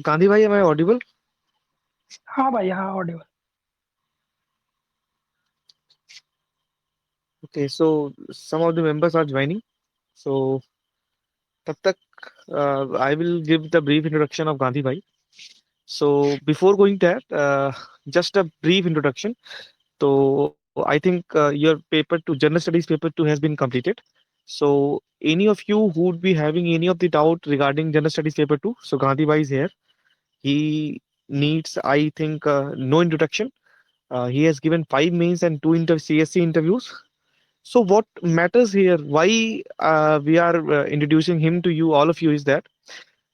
Gandhi bhai, am I audible? हाँ भाई, हाँ audio. Okay, so some of the members are joining. So tab tak, I will give the brief introduction of Gandhi bhai. So before going that, just a brief introduction. So I think your paper two, General Studies paper two, has been completed. So any of you who would be having any of the doubt regarding General Studies paper two, so Gandhi bhai is here. He needs, I think, no introduction. He has given five mains and two CSC interviews. So what matters here, why we are introducing him to you, all of you, is that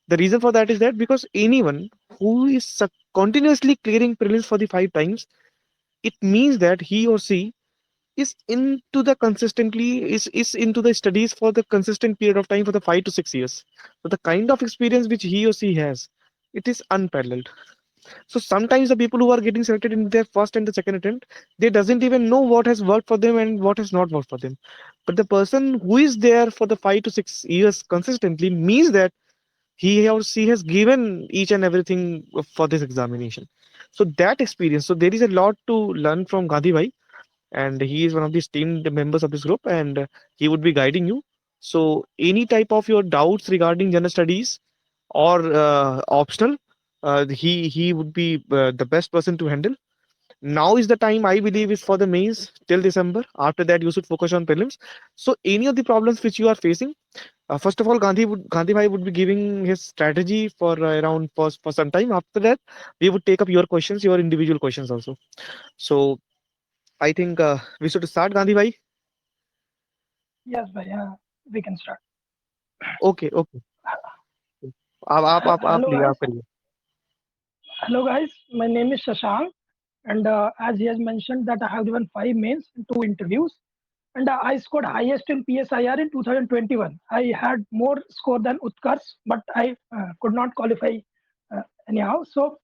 the reason for that is that because anyone who is continuously clearing prelims for the five times, it means that he or she is into the consistently is into the studies for the consistent period of time for the 5 to 6 years. So the kind of experience which he or she has, it is unparalleled. So sometimes the people who are getting selected in their first and the second attempt, they doesn't even know what has worked for them and what has not worked for them. But the person who is there for the 5 to 6 years consistently means that he or she has given each and everything for this examination. So that experience, so there is a lot to learn from Gandhi Bhai, and he is one of the esteemed members of this group, and he would be guiding you. So any type of your doubts regarding general studies or optional, he would be the best person to handle. Now is the time, I believe, is for the mains till December. After that you should focus on prelims. So any of the problems which you are facing, first of all, Gandhi bhai would be giving his strategy for around for some time. After that, we would take up your questions, your individual questions also. So I think we should start, Gandhi bhai. Yes भाई, हाँ, we can start. Okay, okay. आप hello लिए आप guys, करिए. Hello guys, my name is Shashank, and as he has mentioned that I have given 5 mains and 2 interviews, and I scored highest in PSIR in 2021. I had more score than Utkarsh, but I could not qualify anyhow. So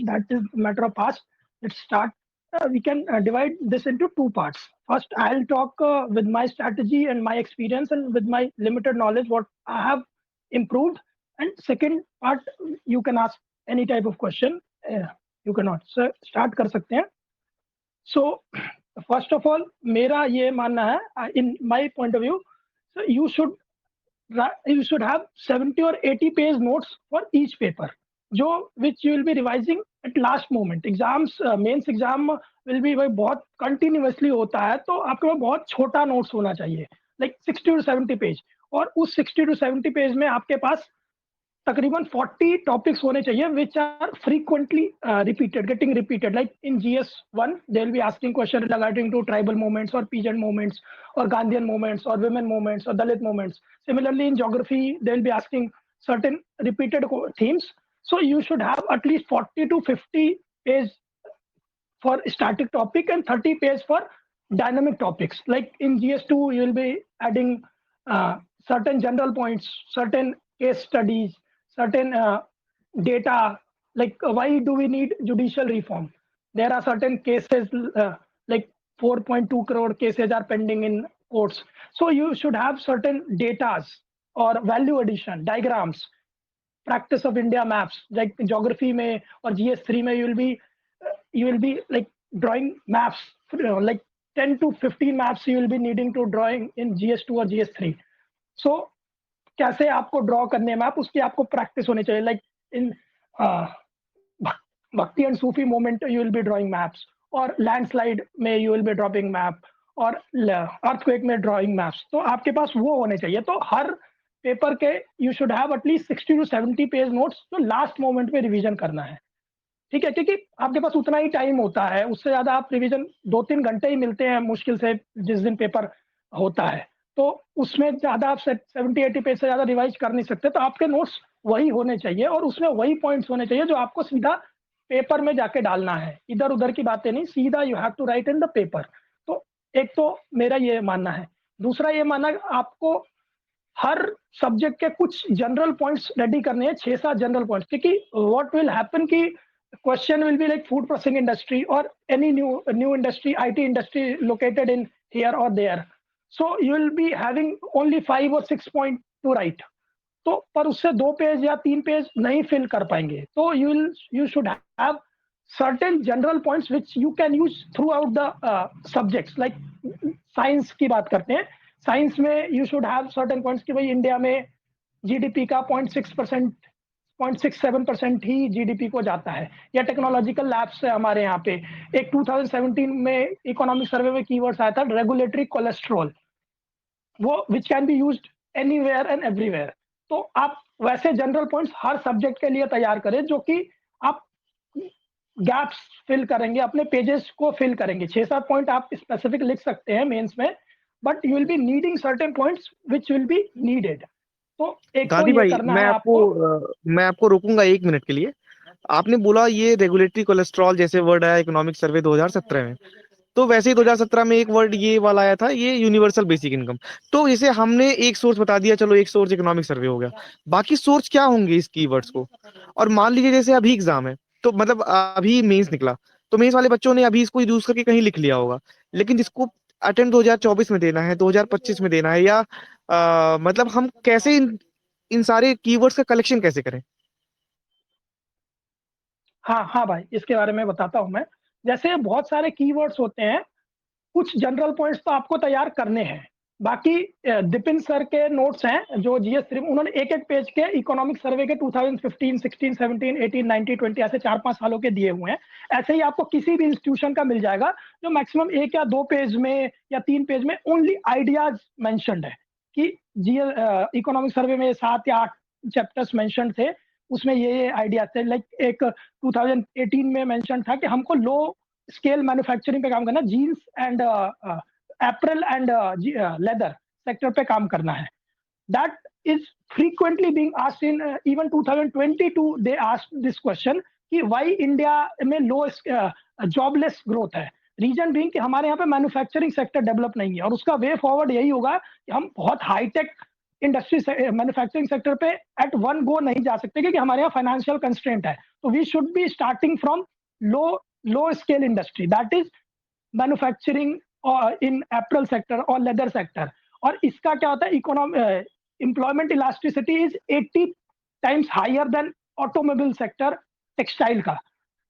that is matter of past. Let's start. We can divide this into two parts. First, I'll talk with my strategy and my experience and with my limited knowledge what I have improved. And second part, you can ask any type of question. You cannot. So start कर सकते हैं. So first of all, मेरा ये मानना है, in my point of view, so you should have 70 or 80 page notes for each paper, जो which you will be revising at last moment. Exams, mains exam will be भाई बहुत continuously होता है, तो आपके पास बहुत छोटा नोट्स होना चाहिए, लाइक 60 to 70 पेज। और उस 60 to 70 पेज में आपके पास तकरीबन 40 टॉपिक्स होने चाहिए which are frequently repeated, getting repeated, like in GS1 they will be asking question regarding to tribal movements और पीजेंट मूवमेंट्स और गांधीयन मूवमेंट्स और women मूवमेंट्स और Dalit movements. Similarly, in geography, they will be asking certain repeated themes. So you should have at least 40 to 50 page for static topic and 30 page for dynamic topics. Like in GS2, you will be adding certain general points, certain case studies, certain data, like why do we need judicial reform? There are certain cases, like 4.2 crore cases are pending in courts. So you should have certain datas or value addition, diagrams, practice of India maps, like geography में or GS3 में you will be like drawing maps, like 10 to 15 maps you will be needing to drawing in GS2 or GS3. So कैसे आपको draw करने हैं map, उसकी आपको practice होनी चाहिए, लाइक इन भक्ति and Sufi moment you will B drawing maps, और लैंडस्लाइड में you will B dropping map, और अर्थक्वेक में ड्राइंग मैप्स। तो आपके पास वो होने चाहिए। तो हर पेपर के you should have at least 60 to 70 page notes जो लास्ट मोमेंट पे रिवीजन करना है। ठीक है, क्योंकि आपके पास उतना ही टाइम होता है, उससे ज्यादा आप रिवीजन 2-3 घंटे ही मिलते हैं मुश्किल से जिस दिन पेपर होता है, तो उसमें ज्यादा आप 70-80 पेज से ज्यादा रिवाइज कर नहीं सकते। तो आपके नोट्स वही होने चाहिए और उसमें वही पॉइंट्स होने चाहिए जो आपको सीधा पेपर में जाके डालना है, इधर उधर की बातें नहीं, सीधा you have to write in the paper. तो एक तो मेरा ये मानना है। दूसरा ये मानना है आपको हर सब्जेक्ट के कुछ जनरल पॉइंट्स रेडी करने हैं, 6-7 जनरल पॉइंट्स, क्योंकि व्हाट विल हैपन कि question will be like food processing industry or any new industry, IT industry located in here or there. So you will be having only 5 or 6 point to write. तो पर उससे 2 page या 3 page नहीं fill कर पाएंगे। तो you should have certain general points which you can use throughout the subjects, like science की बात करते हैं, साइंस में you should have certain points कि भाई इंडिया में जीडीपी का 0.6% 0.67% ही जीडीपी को जाता है, या टेक्नोलॉजिकल लैब्स है हमारे यहाँ पे। एक 2017 में इकोनॉमिक सर्वे में कीवर्ड्स आया था रेगुलेटरी कोलेस्ट्रॉल, वो which can be used anywhere and everywhere. तो आप वैसे जनरल पॉइंट्स हर सब्जेक्ट के लिए तैयार करें जो कि आप गैप्स फिल करेंगे, अपने पेजेस को फिल करेंगे। 6-7 पॉइंट आप स्पेसिफिक लिख सकते हैं मेंस में, but you will be needing certain points which will be needed. तो एक तो गांधी ये भाई, करना है आपको। मैं आपको रोकूंगा 1 मिनट के लिए। आपने बोला ये रेगुलेटरी कोलेस्ट्रॉल जैसे वर्ड आया इकोनॉमिक सर्वे 2017 में, तो वैसे ही 2017 में एक वर्ड ये वाला आया था, ये यूनिवर्सल बेसिक इनकम। तो जैसे हमने एक सोर्स बता दिया, चलो एक सोर्स इकोनॉमिक सर्वे हो गया, बाकी सोर्स क्या होंगे इस कीवर्ड्स को? और मान लीजिए जैसे अभी एग्जाम है, तो मतलब अभी मेंस निकला, तो मेंस वाले बच्चों ने अभी इसको यूज करके कहीं लिख लिया होगा, लेकिन जिसको अटेम्प्ट 2024 में देना है, 2025 में देना है, या मतलब हम कैसे इन सारे कीवर्ड्स का कलेक्शन कैसे करें? हाँ हाँ भाई, इसके बारे में बताता हूँ मैं। जैसे बहुत सारे कीवर्ड्स होते हैं, कुछ जनरल पॉइंट्स तो आपको तैयार करने हैं। बाकी दिपिन सर के नोट्स हैं जो जीएस 3, उन्होंने एक एक पेज के इकोनॉमिक सर्वे के 2015, 16, 17, 18, 19, 20 ऐसे 4-5 सालों के दिए हुए हैं। ऐसे ही आपको किसी भी इंस्टीट्यूशन का मिल जाएगा जो मैक्सिमम 1 या 2 पेज में या 3 पेज में ओनली आइडियाज मेंशन्ड है कि जीएस इकोनॉमिक सर्वे में 7 या 8 चैप्टर्स मेंशन थे, उसमें ये आइडिया थे। लाइक एक 2018 में मेंशन था कि हमको लो स्केल मैन्युफैक्चरिंग पे काम करना, jeans and apparel and leather sector पे काम करना है। That is frequently being asked in even 2022 they asked this question कि व्हाई इंडिया में लो जॉबलेस ग्रोथ है। रीजन बीइंग कि हमारे यहाँ पे मैन्युफैक्चरिंग सेक्टर डेवलप नहीं है, और उसका वे फॉरवर्ड यही होगा कि हम बहुत हाईटेक इंडस्ट्री से मैन्युफैक्चरिंग सेक्टर पे एट वन गो नहीं जा सकते, क्योंकि हमारे यहाँ फाइनेंशियल कंस्ट्रेंट है। तो we should be starting from low scale industry, that is manufacturing in apparel sector और लेदर सेक्टर। और इसका क्या होता है, economy employment elasticity is 80 times higher than automobile sector, textile का।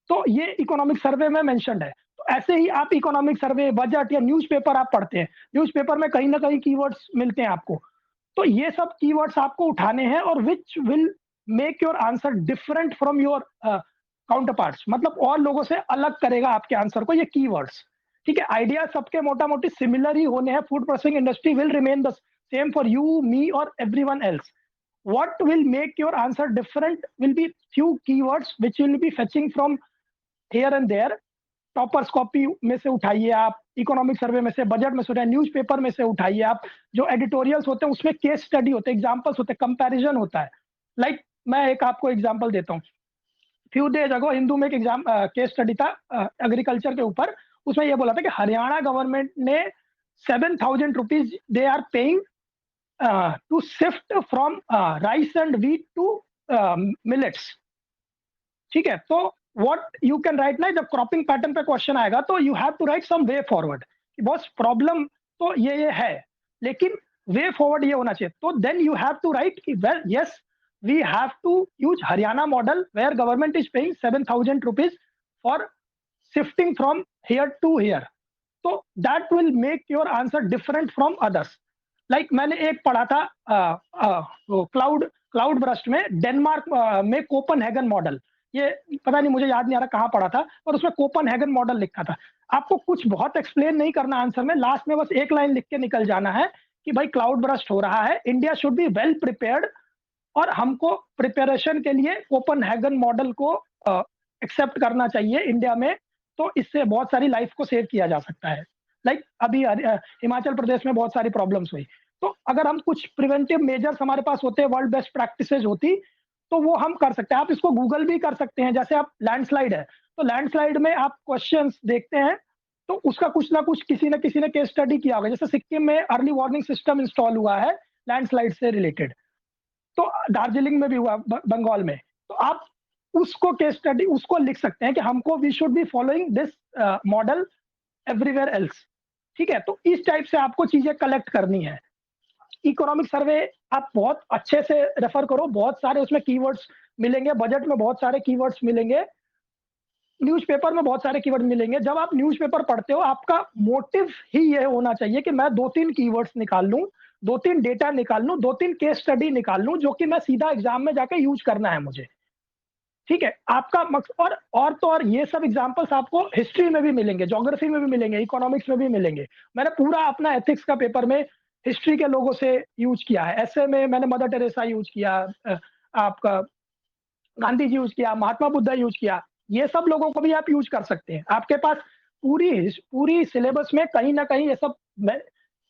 तो ये इकोनॉमिक सर्वे में मेंशन्ड है। तो ऐसे ही आप इकोनॉमिक सर्वे, बजट या न्यूज़पेपर आप पढ़ते हैं, न्यूज़पेपर में कहीं ना कहीं कीवर्ड्स मिलते हैं आपको। तो ये सब कीवर्ड्स आपको उठाने हैं, और which will make your answer different from your counter parts, मतलब और लोगों से अलग करेगा आपके आंसर को ये कीवर्ड्स। ठीक है, आइडिया सबके मोटा मोटी सिमिलर ही होने हैं। Food processing industry will remain the same for you, me और everyone else. what will make your answer different will be few keywords which will be fetching from here and there। Toppers copy में से उठाइए आप, economic survey में से, budget में से उठाइए, न्यूज़पेपर में से उठाइए आप। जो एडिटोरियल्स होते हैं उसमें केस स्टडी होते हैं, एग्जांपल्स होते हैं, कंपैरिजन होता है। लाइक मैं एक आपको एग्जांपल देता हूँ। फ्यू डेज अगो हिंदू में एक एग्जाम केस स्टडी था एग्रीकल्चर के ऊपर। उसमें यह बोला था कि हरियाणा गवर्नमेंट ने 7,000 rupees they are paying to shift from rice and wheat to millets. ठीक है, तो व्हाट यू कैन राइट ना, जब क्रॉपिंग पैटर्न पे क्वेश्चन आएगा तो you have to write some way forward कि बॉस प्रॉब्लम तो ये है, लेकिन वे फॉरवर्ड ये होना चाहिए। तो then you have to write कि well yes we have to use Haryana model where government is paying 7,000 rupees for shifting from here to here. तो that will make your answer different from others. Like मैंने एक पढ़ा था cloud cloud burst में, Denmark में Copenhagen model. ये पता नहीं, मुझे याद नहीं आ रहा कहाँ पढ़ा था, पर उसमें कोपनहेगन मॉडल लिखा था। आपको कुछ बहुत एक्सप्लेन नहीं करना आंसर में, लास्ट में बस एक लाइन लिख के निकल जाना है कि भाई क्लाउड ब्रस्ट हो रहा है, India should be well prepared, और हमको प्रिपरेशन के लिए कोपनहेगन मॉडल को एक्सेप्ट करना चाहिए इंडिया में। तो इससे बहुत सारी लाइफ को सेव किया जा सकता है। लाइक अभी हिमाचल प्रदेश में बहुत सारी प्रॉब्लम्स हुई, तो अगर हम कुछ प्रिवेंटिव मेजर्स हमारे पास होते, वर्ल्ड बेस्ट प्रैक्टिसेज होती, तो वो हम कर सकते हैं। आप इसको गूगल भी कर सकते हैं। जैसे आप लैंडस्लाइड है, तो लैंडस्लाइड में आप क्वेश्चंस देखते हैं, तो उसका कुछ ना कुछ किसी ने केस स्टडी किया होगा। जैसे सिक्किम में अर्ली वार्निंग सिस्टम इंस्टॉल हुआ है लैंडस्लाइड से रिलेटेड, तो दार्जिलिंग में भी हुआ, बंगाल में। तो आप उसको केस स्टडी उसको लिख सकते हैं कि हमको we should be following this model everywhere else. ठीक है, तो इस टाइप से आपको चीजें कलेक्ट करनी है। इकोनॉमिक सर्वे आप बहुत अच्छे से रेफर करो, बहुत सारे उसमें कीवर्ड्स मिलेंगे, बजट में बहुत सारे कीवर्ड्स मिलेंगे, न्यूज़पेपर में बहुत सारे कीवर्ड मिलेंगे। जब आप न्यूज़पेपर पढ़ते हो, आपका मोटिव ही ये होना चाहिए कि मैं 2-3 कीवर्ड्स निकाल लूँ, 2-3 डेटा निकाल लूँ, 2-3 केस स्टडी निकाल लूँ, जो कि मैं सीधा एग्ज़ाम में जाके यूज़ करना है मुझे। ठीक है? आपका और तो और ये सब एग्ज़ाम्पल्स आपको हिस्ट्री में भी मिलेंगे, ज्योग्राफी में भी मिलेंगे, इकोनॉमिक्स में भी मिलेंगे। मैंने पूरा अपना एथिक्स का पेपर में हिस्ट्री के लोगों से यूज़ किया है। एसए में मैंने मदर टेरेसा यूज़ किया, आपका गांधी जी यूज़ किया, महात्मा बुद्धा यूज़ किया। ये सब लोगों को भी आप यूज़ कर सकते हैं। आपके पास पूरी सिलेबस में कहीं न कहीं ये सब में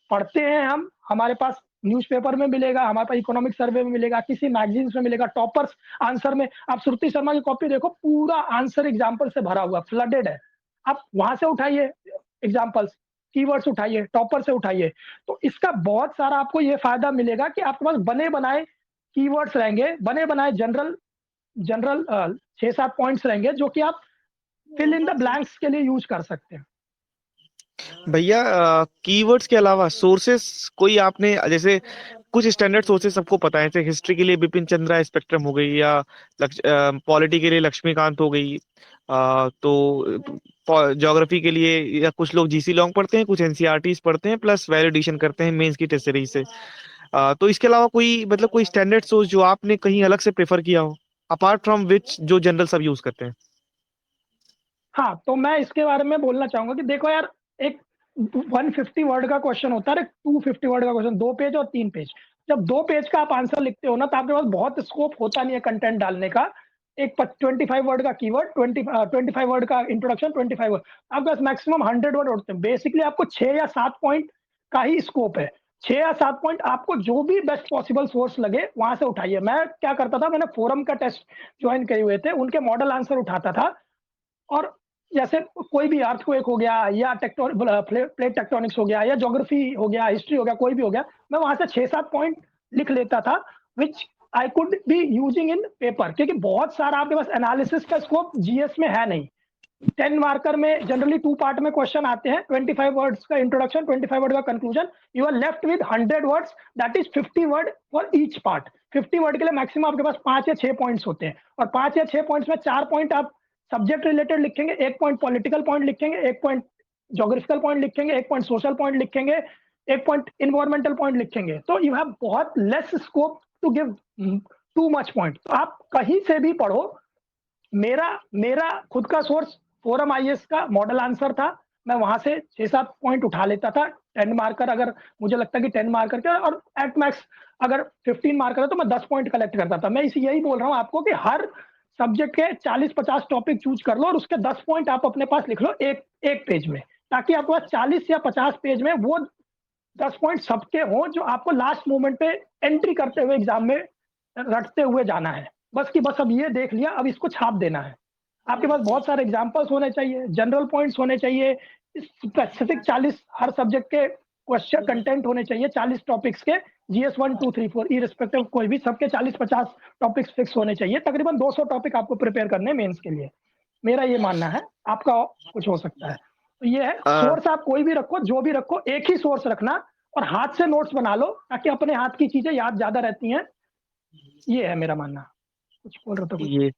पढ़ते हैं हम, हमारे पास न्यूज़पेपर में मिलेगा, हमारे पास इकोनॉमिक सर्वे में मिलेगा, किसी मैगज़ीन्स में मिलेगा, टॉपर्स आंसर में आप श्रुति शर्मा की कॉपी देखो, पूरा आंसर एग्ज़ाम्पल से भरा हुआ, फ्लडेड है। आप वहाँ से उठाइए एग्ज़ाम्पल्स, कीवर्ड्स उठाइए, टॉपर से उठाइए। तो इसका बहुत सारा आपको ये फ़ायदा मिलेगा कि आपके पास बने-बनाए कीवर्ड्स रहेंगे, बने-बनाए जनरल जनरल 6-7 पॉइंट्स रहेंगे, जो कि आप फिल इन द ब्लैंक्स के लिए यूज़ कर सकते हैं। भैया कीवर्ड्स के अलावा सोर्सेस कोई आपने, जैसे कुछ स्टैंडर्ड सोर्सेस सबको पता है, जैसे हिस्ट्री के लिए बिपिन चंद्रा स्पेक्ट्रम हो गई, या पॉलिटी के लिए लक्ष्मीकांत हो गई, तो ज्योग्राफी के लिए या कुछ लोग जीसी लॉन्ग पढ़ते हैं, कुछ एनसीईआरटीज पढ़ते हैं, प्लस वैलिडेशन करते हैं मेंस की टेस्ट सीरीज से। तो इसके अलावा कोई मतलब कोई स्टैंडर्ड सोर्स जो आपने कहीं अलग से प्रेफर किया हो, अपार्ट फ्रॉम विच जो जनरल सब यूज करते हैं? हाँ, तो मैं इसके बारे में बोलना चाहूँगा कि देखो यार, एक 150 वर्ड का क्वेश्चन होता है, और एक 250 वर्ड का क्वेश्चन, 2 पेज और 3 पेज। जब 2 पेज का आप आंसर लिखते हो ना, तो आपके पास बहुत स्कोप होता नहीं है कंटेंट डालने का। एक 25 वर्ड का कीवर्ड, 25 वर्ड का इंट्रोडक्शन, 25 वर्ड, आपके पास मैक्सिमम 100 वर्ड होते हैं। बेसिकली आपको 6 या 7 पॉइंट का ही स्कोप है। 6 या 7 पॉइंट आपको जो भी बेस्ट पॉसिबल सोर्स लगे, वहाँ से उठाइए। मैं क्या करता था, मैंने फोरम का टेस्ट जॉइन करे हुए थे, उनके मॉडल आंसर उठाता था, और जैसे कोई भी अर्थक्वेक हो गया, या प्लेट टेक्टोनिक्स हो गया, या ज्योग्राफी हो गया, हिस्ट्री हो गया, कोई भी हो गया, मैं वहां से 6-7 पॉइंट लिख लेता था, which I could be using in paper, क्योंकि बहुत सारा आपके पास एनालिसिस का स्कोप जीएस में है नहीं। 10 मार्कर में जनरली 2 पार्ट में क्वेश्चन आते हैं, 25 वर्ड्स का इंट्रोडक्शन, 25 वर्ड का conclusion, you are left with 100 words, that is 50 word for each part. 50 word के लिए मैक्सिमम आपके पास 5 या 6 पॉइंट्स होते हैं, और 5 या 6 पॉइंट्स में 4 पॉइंट आप सब्जेक्ट रिलेटेड लिखेंगे, 1 पॉइंट पॉलिटिकल पॉइंट लिखेंगे, 1 पॉइंट जोग्राफिकल पॉइंट लिखेंगे, 1 पॉइंट सोशल पॉइंट लिखेंगे, 1 पॉइंट इन्वायरमेंटल पॉइंट लिखेंगे। तो यू हैव बहुत less scope to give too much point. तो आप कहीं से भी पढ़ो। मेरा मेरा खुद का सोर्स फोरम आईएएस का मॉडल आंसर था। मैं वहां से 6-7 पॉइंट उठा लेता था। 10 मार्कर अगर मुझे लगता कि 10 मार्कर के, और एट मैक्स अगर 15 मार्कर है तो मैं 10 पॉइंट कलेक्ट करता था। मैं इसी यही बोल रहा हूँ आपको कि हर सब्जेक्ट के 40-50 टॉपिक चूज कर लो, और उसके 10 पॉइंट आप अपने पास लिख लो एक पेज में, ताकि आपके पास 40 या 50 पेज में वो 10 पॉइंट सबके हों, जो आपको लास्ट मोमेंट पे एंट्री करते हुए एग्जाम में रटते हुए जाना है। बस कि बस अब ये देख लिया, अब इसको छाप देना है। आपके पास बहुत सारे एग्जाम्पल्स होने चाहिए, जनरल पॉइंट्स होने चाहिए, स्पेसिफिक 40 हर सब्जेक्ट के क्वेश्चन कंटेंट होने चाहिए, 40 टॉपिक्स के, जीएस 1 2 3 4 इरिस्पेक्टिव कोई भी, सबके 40-50 टॉपिक्स फिक्स होने चाहिए। तकरीबन 200 टॉपिक आपको प्रिपेयर करने हैं मेंस के लिए। मेरा ये मानना है, आपका कुछ हो सकता है। तो ये है, सोर्स आप कोई भी रखो, जो भी रखो, एक ही सोर्स रखना, और हाथ से नोट्स बना लो, ताकि अपने हाथ की चीजें याद ज्यादा रहती हैं। ये है मेरा मानना। कुछ बोल रहे थे कुछ? ये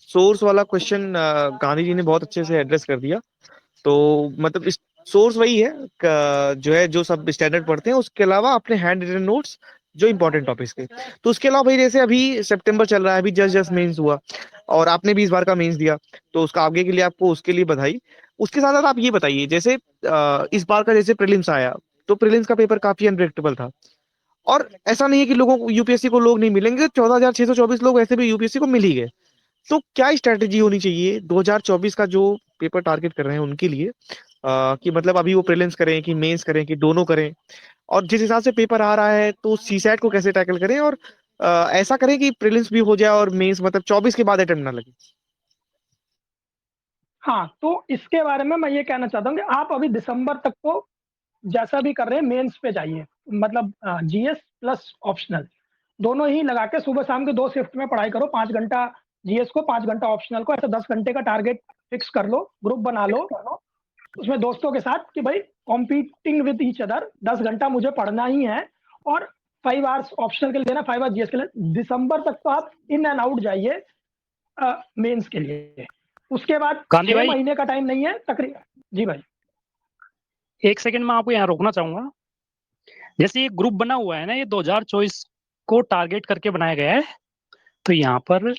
सोर्स वाला क्वेश्चन गांधी जी ने बहुत अच्छे से एड्रेस कर दिया। तो मतलब इस सोर्स वही है, जो है जो सब स्टैंडर्ड पढ़ते हैं, उसके अलावा अपने हैंड रिटन नोट्स जो इंपॉर्टेंट टॉपिक्स के। तो उसके अलावा भाई, जैसे अभी सितंबर चल रहा है, अभी जस्ट जस्ट मेंस हुआ, और आपने भी इस बार का मेंस दिया, तो उसका आगे के लिए आपको उसके लिए बधाई। उसके साथ साथ आप ये बताइए, जैसे इस बार का जैसे प्रीलिम्स आया, तो प्रीलिम्स का पेपर काफी अनप्रेडिक्टेबल था। और ऐसा नहीं है कि लोगों को, यूपीएससी को लोग नहीं मिलेंगे, 14,624 लोग ऐसे भी यूपीएससी को मिल ही गए। तो क्या स्ट्रेटेजी होनी चाहिए 2024 का जो पेपर टारगेट कर रहे हैं उनके लिए, कि मतलब अभी वो प्रीलिम्स करें कि मेंस करें कि दोनों करें, और जिस हिसाब से पेपर आ रहा है तो सीसैट को कैसे टैकल करें, और ऐसा करें कि प्रीलिम्स भी हो जाए और मेंस मतलब 24 के बाद अटेम्प्ट ना लगे? हाँ, तो इसके बारे में मैं ये कहना चाहता हूँ कि आप अभी दिसंबर तक को जैसा भी कर रहे हैं मेंस पे जाइए, मतलब जीएस प्लस ऑप्शनल दोनों ही लगा के सुबह शाम के 2 शिफ्ट में पढ़ाई करो। 5 घंटा जीएस को, 5 घंटा ऑप्शनल को, ऐसे 10 घंटे का टारगेट फिक्स कर लो, ग्रुप बना लो उसमें दोस्तों के साथ कि भाई कॉम्पीटिंग विद ईच अदर, 10 घंटा मुझे पढ़ना ही है। और 5 आवर्स ऑप्शनल के लिए देना, 5 आवर्स जीएस के लिए। दिसंबर तक तो आप इन एंड आउट जाइए मेंस के लिए। उसके बाद गांधी 6 भाई, महीने का टाइम नहीं है तकरीबन। जी भाई। एक सेकंड में आपको यहाँ रोकना चाहूंगा। जैसे ये ग्रुप बना हुआ है ना, ये 2024 को टारगेट करके बनाया गया है। तो यहाँ पर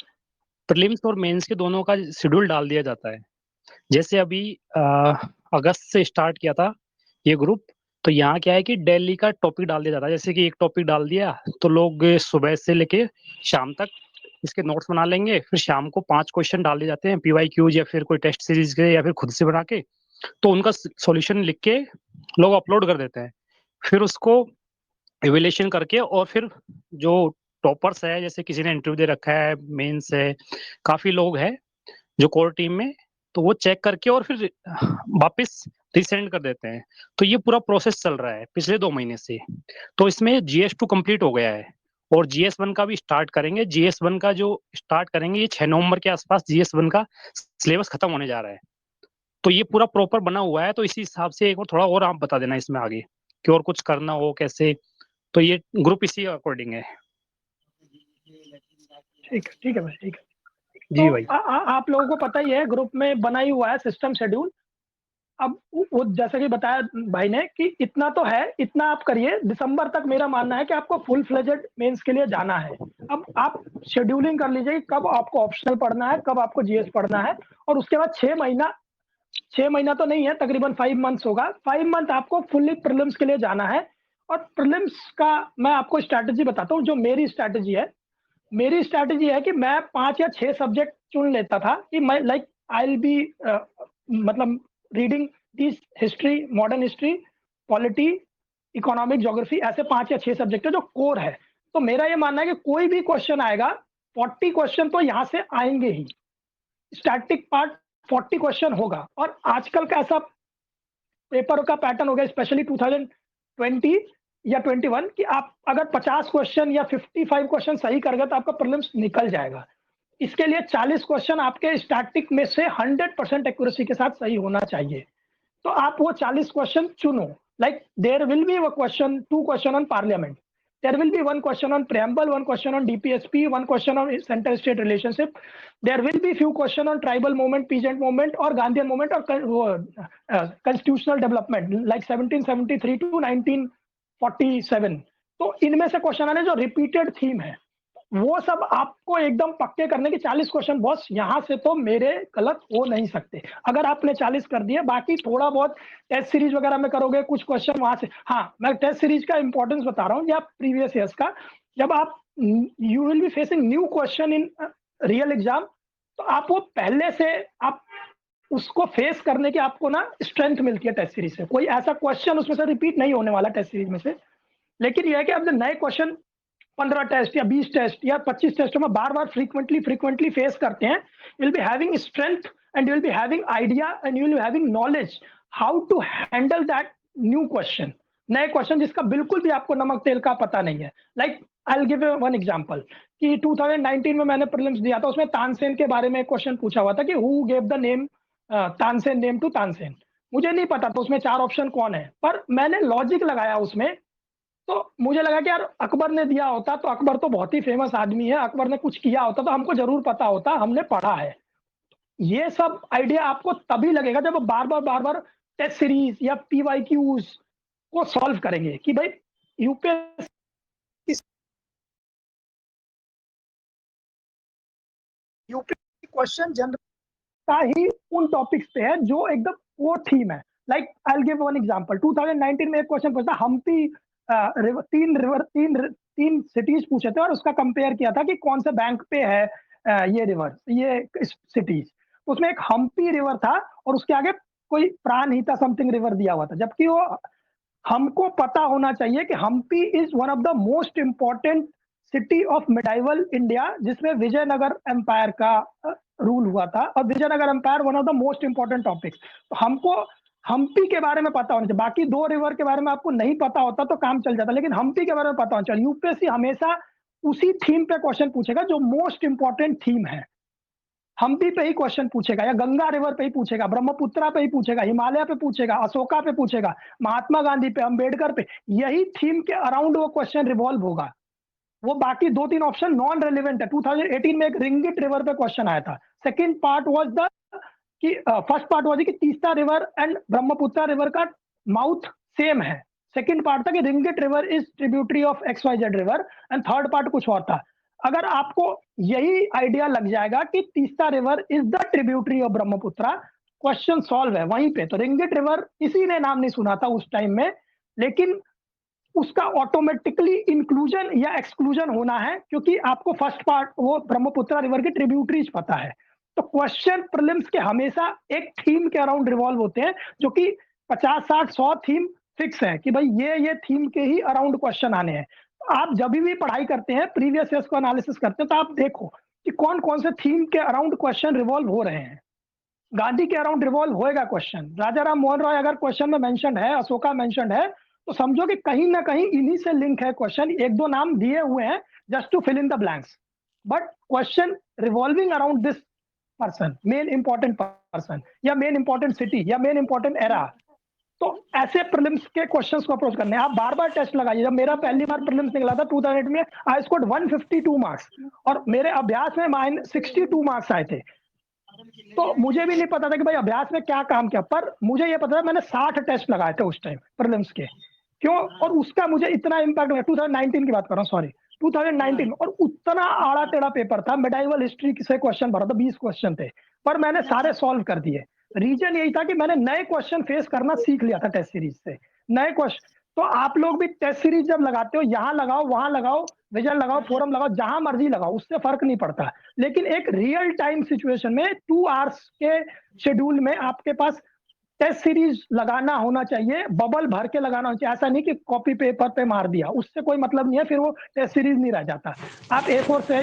प्रीलिम्स और मेंस के दोनों का शेड्यूल डाल दिया जाता है। जैसे अभी अगस्त से स्टार्ट किया था ये ग्रुप, तो यहाँ क्या है कि डेली का टॉपिक डाल दिया जाता है। जैसे कि एक टॉपिक डाल दिया तो लोग सुबह से लेके शाम तक इसके नोट्स बना लेंगे। फिर शाम को 5 क्वेश्चन डाल दिए जाते हैं, पीवाईक्यूज या फिर कोई टेस्ट सीरीज के, या फिर खुद से बना के। तो उनका सॉल्यूशन लिख के लोग अपलोड कर देते हैं। फिर उसको इवेल्युएशन करके, और फिर जो टॉपर्स है, जैसे किसी ने इंटरव्यू दे रखा है, मेंस है, काफी लोग हैं जो कोर टीम में, तो वो चेक करके और फिर वापस रिसेंड कर देते हैं। तो ये पूरा प्रोसेस चल रहा है पिछले 2 महीने से। तो इसमें GS2 कंप्लीट हो गया है और GS1 का भी स्टार्ट करेंगे। GS1 का जो स्टार्ट करेंगे, ये 6 नवंबर के आसपास GS1 का सिलेबस खत्म होने जा रहा है। तो ये पूरा प्रॉपर बना हुआ है। तो इसी हिसाब से एक और थोड़ा और आप बता देना इसमें आगे कि और कुछ करना हो कैसे। तो ये ग्रुप इसी अकॉर्डिंग है। ठीक है भाई, ठीक है। जी तो भाई। आप लोगों को पता ही है ग्रुप में बना ही हुआ है सिस्टम शेड्यूल। अब वो जैसा कि बताया भाई ने कि इतना तो है, इतना आप करिए। दिसंबर तक मेरा मानना है कि आपको फुल फ्लेजेड मेंस के लिए जाना है। अब आप शेड्यूलिंग कर लीजिए कि कब आपको ऑप्शनल पढ़ना है, कब आपको जीएस पढ़ना है। और उसके बाद 6 महीना तो नहीं है, तकरीबन 5 मंथ्स होगा। 5 मंथ आपको फुल्ली प्रीलिम्स के लिए जाना है। और प्रीलिम्स का मैं आपको स्ट्रैटेजी बताता हूँ। जो मेरी स्ट्रैटेजी है कि मैं 5 या 6 सब्जेक्ट चुन लेता था कि मैं लाइक आई विल बी मतलब reading this history, modern history, polity, economic, geography, ऐसे 5 या 6 सब्जेक्ट है जो कोर है। तो मेरा ये मानना है कि कोई भी क्वेश्चन आएगा, 40 क्वेश्चन तो यहाँ से आएंगे ही। स्टैटिक पार्ट 40 क्वेश्चन होगा। और आजकल का ऐसा पेपर का पैटर्न हो गया, स्पेशली 2020 या 21, कि आप अगर 50 क्वेश्चन या 55 क्वेश्चन सही कर गए तो आपका प्रीलिम्स निकल जाएगा। इसके लिए 40 क्वेश्चन आपके स्टैटिक में से 100% एक्यूरेसी के साथ सही होना चाहिए। तो आप वो 40 क्वेश्चन चुनो। Like there will be two question on parliament, there will be one question on preamble, one question on DPSP, one question on center state relationship, there will be few question on tribal movement, peasant movement or Gandhian movement or constitutional development like 1773 to 1947। तो इनमें से question आने जो repeated theme है, वो सब आपको एकदम पक्के करने की। 40 क्वेश्चन बॉस यहाँ से तो मेरे गलत हो नहीं सकते। अगर आपने 40 कर दिए, बाकी थोड़ा बहुत टेस्ट सीरीज वगैरह में करोगे, कुछ क्वेश्चन वहां से। हाँ, मैं टेस्ट सीरीज का इंपॉर्टेंस बता रहा हूँ या प्रीवियस ईयर्स का। जब आप you will be facing new question in real exam, तो आप वो पहले से आप उसको फेस करने की आपको ना स्ट्रेंथ मिलती है टेस्ट सीरीज से। कोई ऐसा क्वेश्चन उसमें से रिपीट नहीं होने वाला टेस्ट सीरीज में से। लेकिन यह है कि अब नए क्वेश्चन 15 टेस्ट या 20 टेस्ट या 25 टेस्टों में बार बार फ्रीक्वेंटली फेस करते हैं, will be having strength and will be having idea and you will be having knowledge how to handle that new question, नए क्वेश्चन जिसका बिल्कुल भी आपको नमक तेल का पता नहीं है। Like I will give one example कि 2019 में मैंने प्रीलिम्स दिया था, उसमें तानसेन के बारे में क्वेश्चन पूछा हुआ था कि who gave the name Tansen name to Tansen. मुझे नहीं पता था उसमें 4 ऑप्शन कौन है, पर मैंने लॉजिक लगाया उसमें। तो मुझे लगा कि यार अकबर ने दिया होता तो, अकबर तो बहुत ही फेमस आदमी है, अकबर ने कुछ किया होता तो हमको जरूर पता होता, हमने पढ़ा है। ये सब आइडिया आपको तभी लगेगा जब बार बार टेस्ट सीरीज या पीवाईक्यूज को सॉल्व करेंगे कि भाई यूपीएससी क्वेश्चन जनरल का ही उन टॉपिक्स पे है जो एकदम वो थीम है। Like I will give one example. 2019 में एक क्वेश्चन पूछा, हम्पी तीन सिटीज पूछे थे और उसका कंपेयर किया था कि कौन से बैंक पे है ये रिवर, ये सिटीज। उसमें एक हम्पी रिवर था और उसके आगे कोई प्राणहिता समथिंग रिवर दिया हुआ था। जबकि वो हमको पता होना चाहिए कि Hampi is one of the most important city of medieval India, जिसमें विजयनगर एम्पायर का रूल हुआ था। और Vijayanagar empire one of the most important topics. तो हमको हम्पी के बारे में पता होना चाहिए। बाकी 2 रिवर के बारे में आपको नहीं पता होता तो काम चल जाता, लेकिन हम्पी के बारे में पता होना चाहिए। यूपीएससी हमेशा उसी थीम पे क्वेश्चन पूछेगा जो मोस्ट इंपॉर्टेंट थीम है। हम्पी पे ही क्वेश्चन पूछेगा, या गंगा रिवर पे ही पूछेगा, ब्रह्मपुत्रा पे ही पूछेगा, हिमालय पे पूछेगा, अशोका पे पूछेगा, महात्मा गांधी पे, अंबेडकर पे। यही थीम के अराउंड वो क्वेश्चन रिवॉल्व होगा। वो बाकी 2-3 ऑप्शन नॉन रेलिवेंट है। 2018 में एक रिंगिट रिवर पे क्वेश्चन आया था। सेकंड पार्ट वाज द कि फर्स्ट पार्ट वाज कि Teesta river and Brahmaputra river का माउथ सेम है। सेकंड पार्ट था कि ringgit river is tributary of XYZ river, and third part कुछ और था। अगर आपको यही आइडिया लग जाएगा कि Teesta river is the tributary of Brahmaputra, question solve है वहीं पे। तो रिंगिट रिवर किसी ने नाम नहीं सुना था उस टाइम में, लेकिन उसका ऑटोमेटिकली इंक्लूजन या एक्सक्लूजन होना है, क्योंकि आपको फर्स्ट पार्ट वो ब्रह्मपुत्रा रिवर की ट्रिब्यूटरीज पता है। तो क्वेश्चन प्रीलिम्स के हमेशा एक थीम के अराउंड रिवॉल्व होते हैं, जो कि 50, 60, 100 थीम फिक्स है कि भाई ये थीम के ही अराउंड क्वेश्चन आने हैं। आप जब भी पढ़ाई करते हैं, प्रीवियस ईयर्स को एनालिसिस करते हैं, तो आप देखो कि कौन कौन से थीम के अराउंड क्वेश्चन रिवॉल्व हो रहे हैं। गांधी के अराउंड रिवॉल्व होएगा क्वेश्चन। राजा राम मोहन रॉय अगर क्वेश्चन में मेंशन है, अशोका मेंशन है, तो समझो कि कहीं ना कहीं इन्हीं से लिंक है क्वेश्चन। एक दो नाम दिए हुए हैं just to fill in the blanks, but question revolving around this person, main important person, या मेन इंपॉर्टेंट सिटी, या मेन इंपॉर्टेंट एरा। तो ऐसे प्रीलिम्स के क्वेश्चंस को अप्रोच करने हैं। आप बार बार टेस्ट लगाइए। जब मेरा पहली बार प्रीलिम्स निकला था 2008 में, आई स्कोर्ड 152 मार्क्स, और मेरे अभ्यास में -62 मार्क्स आए थे। तो मुझे भी नहीं पता था कि भाई अभ्यास में क्या काम किया, पर मुझे ये पता था मैंने 60 टेस्ट लगाए थे उस टाइम प्रीलिम्स के। क्यों? और उसका मुझे इतना इम्पैक्ट हुआ। 2019 की बात कर रहा हूँ, सॉरी 2019 में, और उतना आड़ा टेढ़ा पेपर था। मेडाइवल हिस्ट्री से क्वेश्चन भरा था, 20 क्वेश्चन थे, पर मैंने सारे सॉल्व कर दिए। रीजन यही था कि मैंने नए क्वेश्चन फेस करना सीख लिया था टेस्ट सीरीज से, नए क्वेश्चन। तो आप लोग भी टेस्ट सीरीज जब लगाते हो, यहाँ लगाओ, वहां लगाओ, विजन लगाओ, फोरम लगाओ, जहां मर्जी लगाओ, उससे फर्क नहीं पड़ता। लेकिन एक रियल टाइम सिचुएशन में 2 आवर्स के शेड्यूल में आपके पास टेस्ट सीरीज लगाना होना चाहिए, बबल भर के लगाना होना चाहिए। ऐसा नहीं कि कॉपी पेपर पे मार दिया, उससे कोई मतलब नहीं है, फिर वो टेस्ट सीरीज नहीं रह जाता। आप A4 से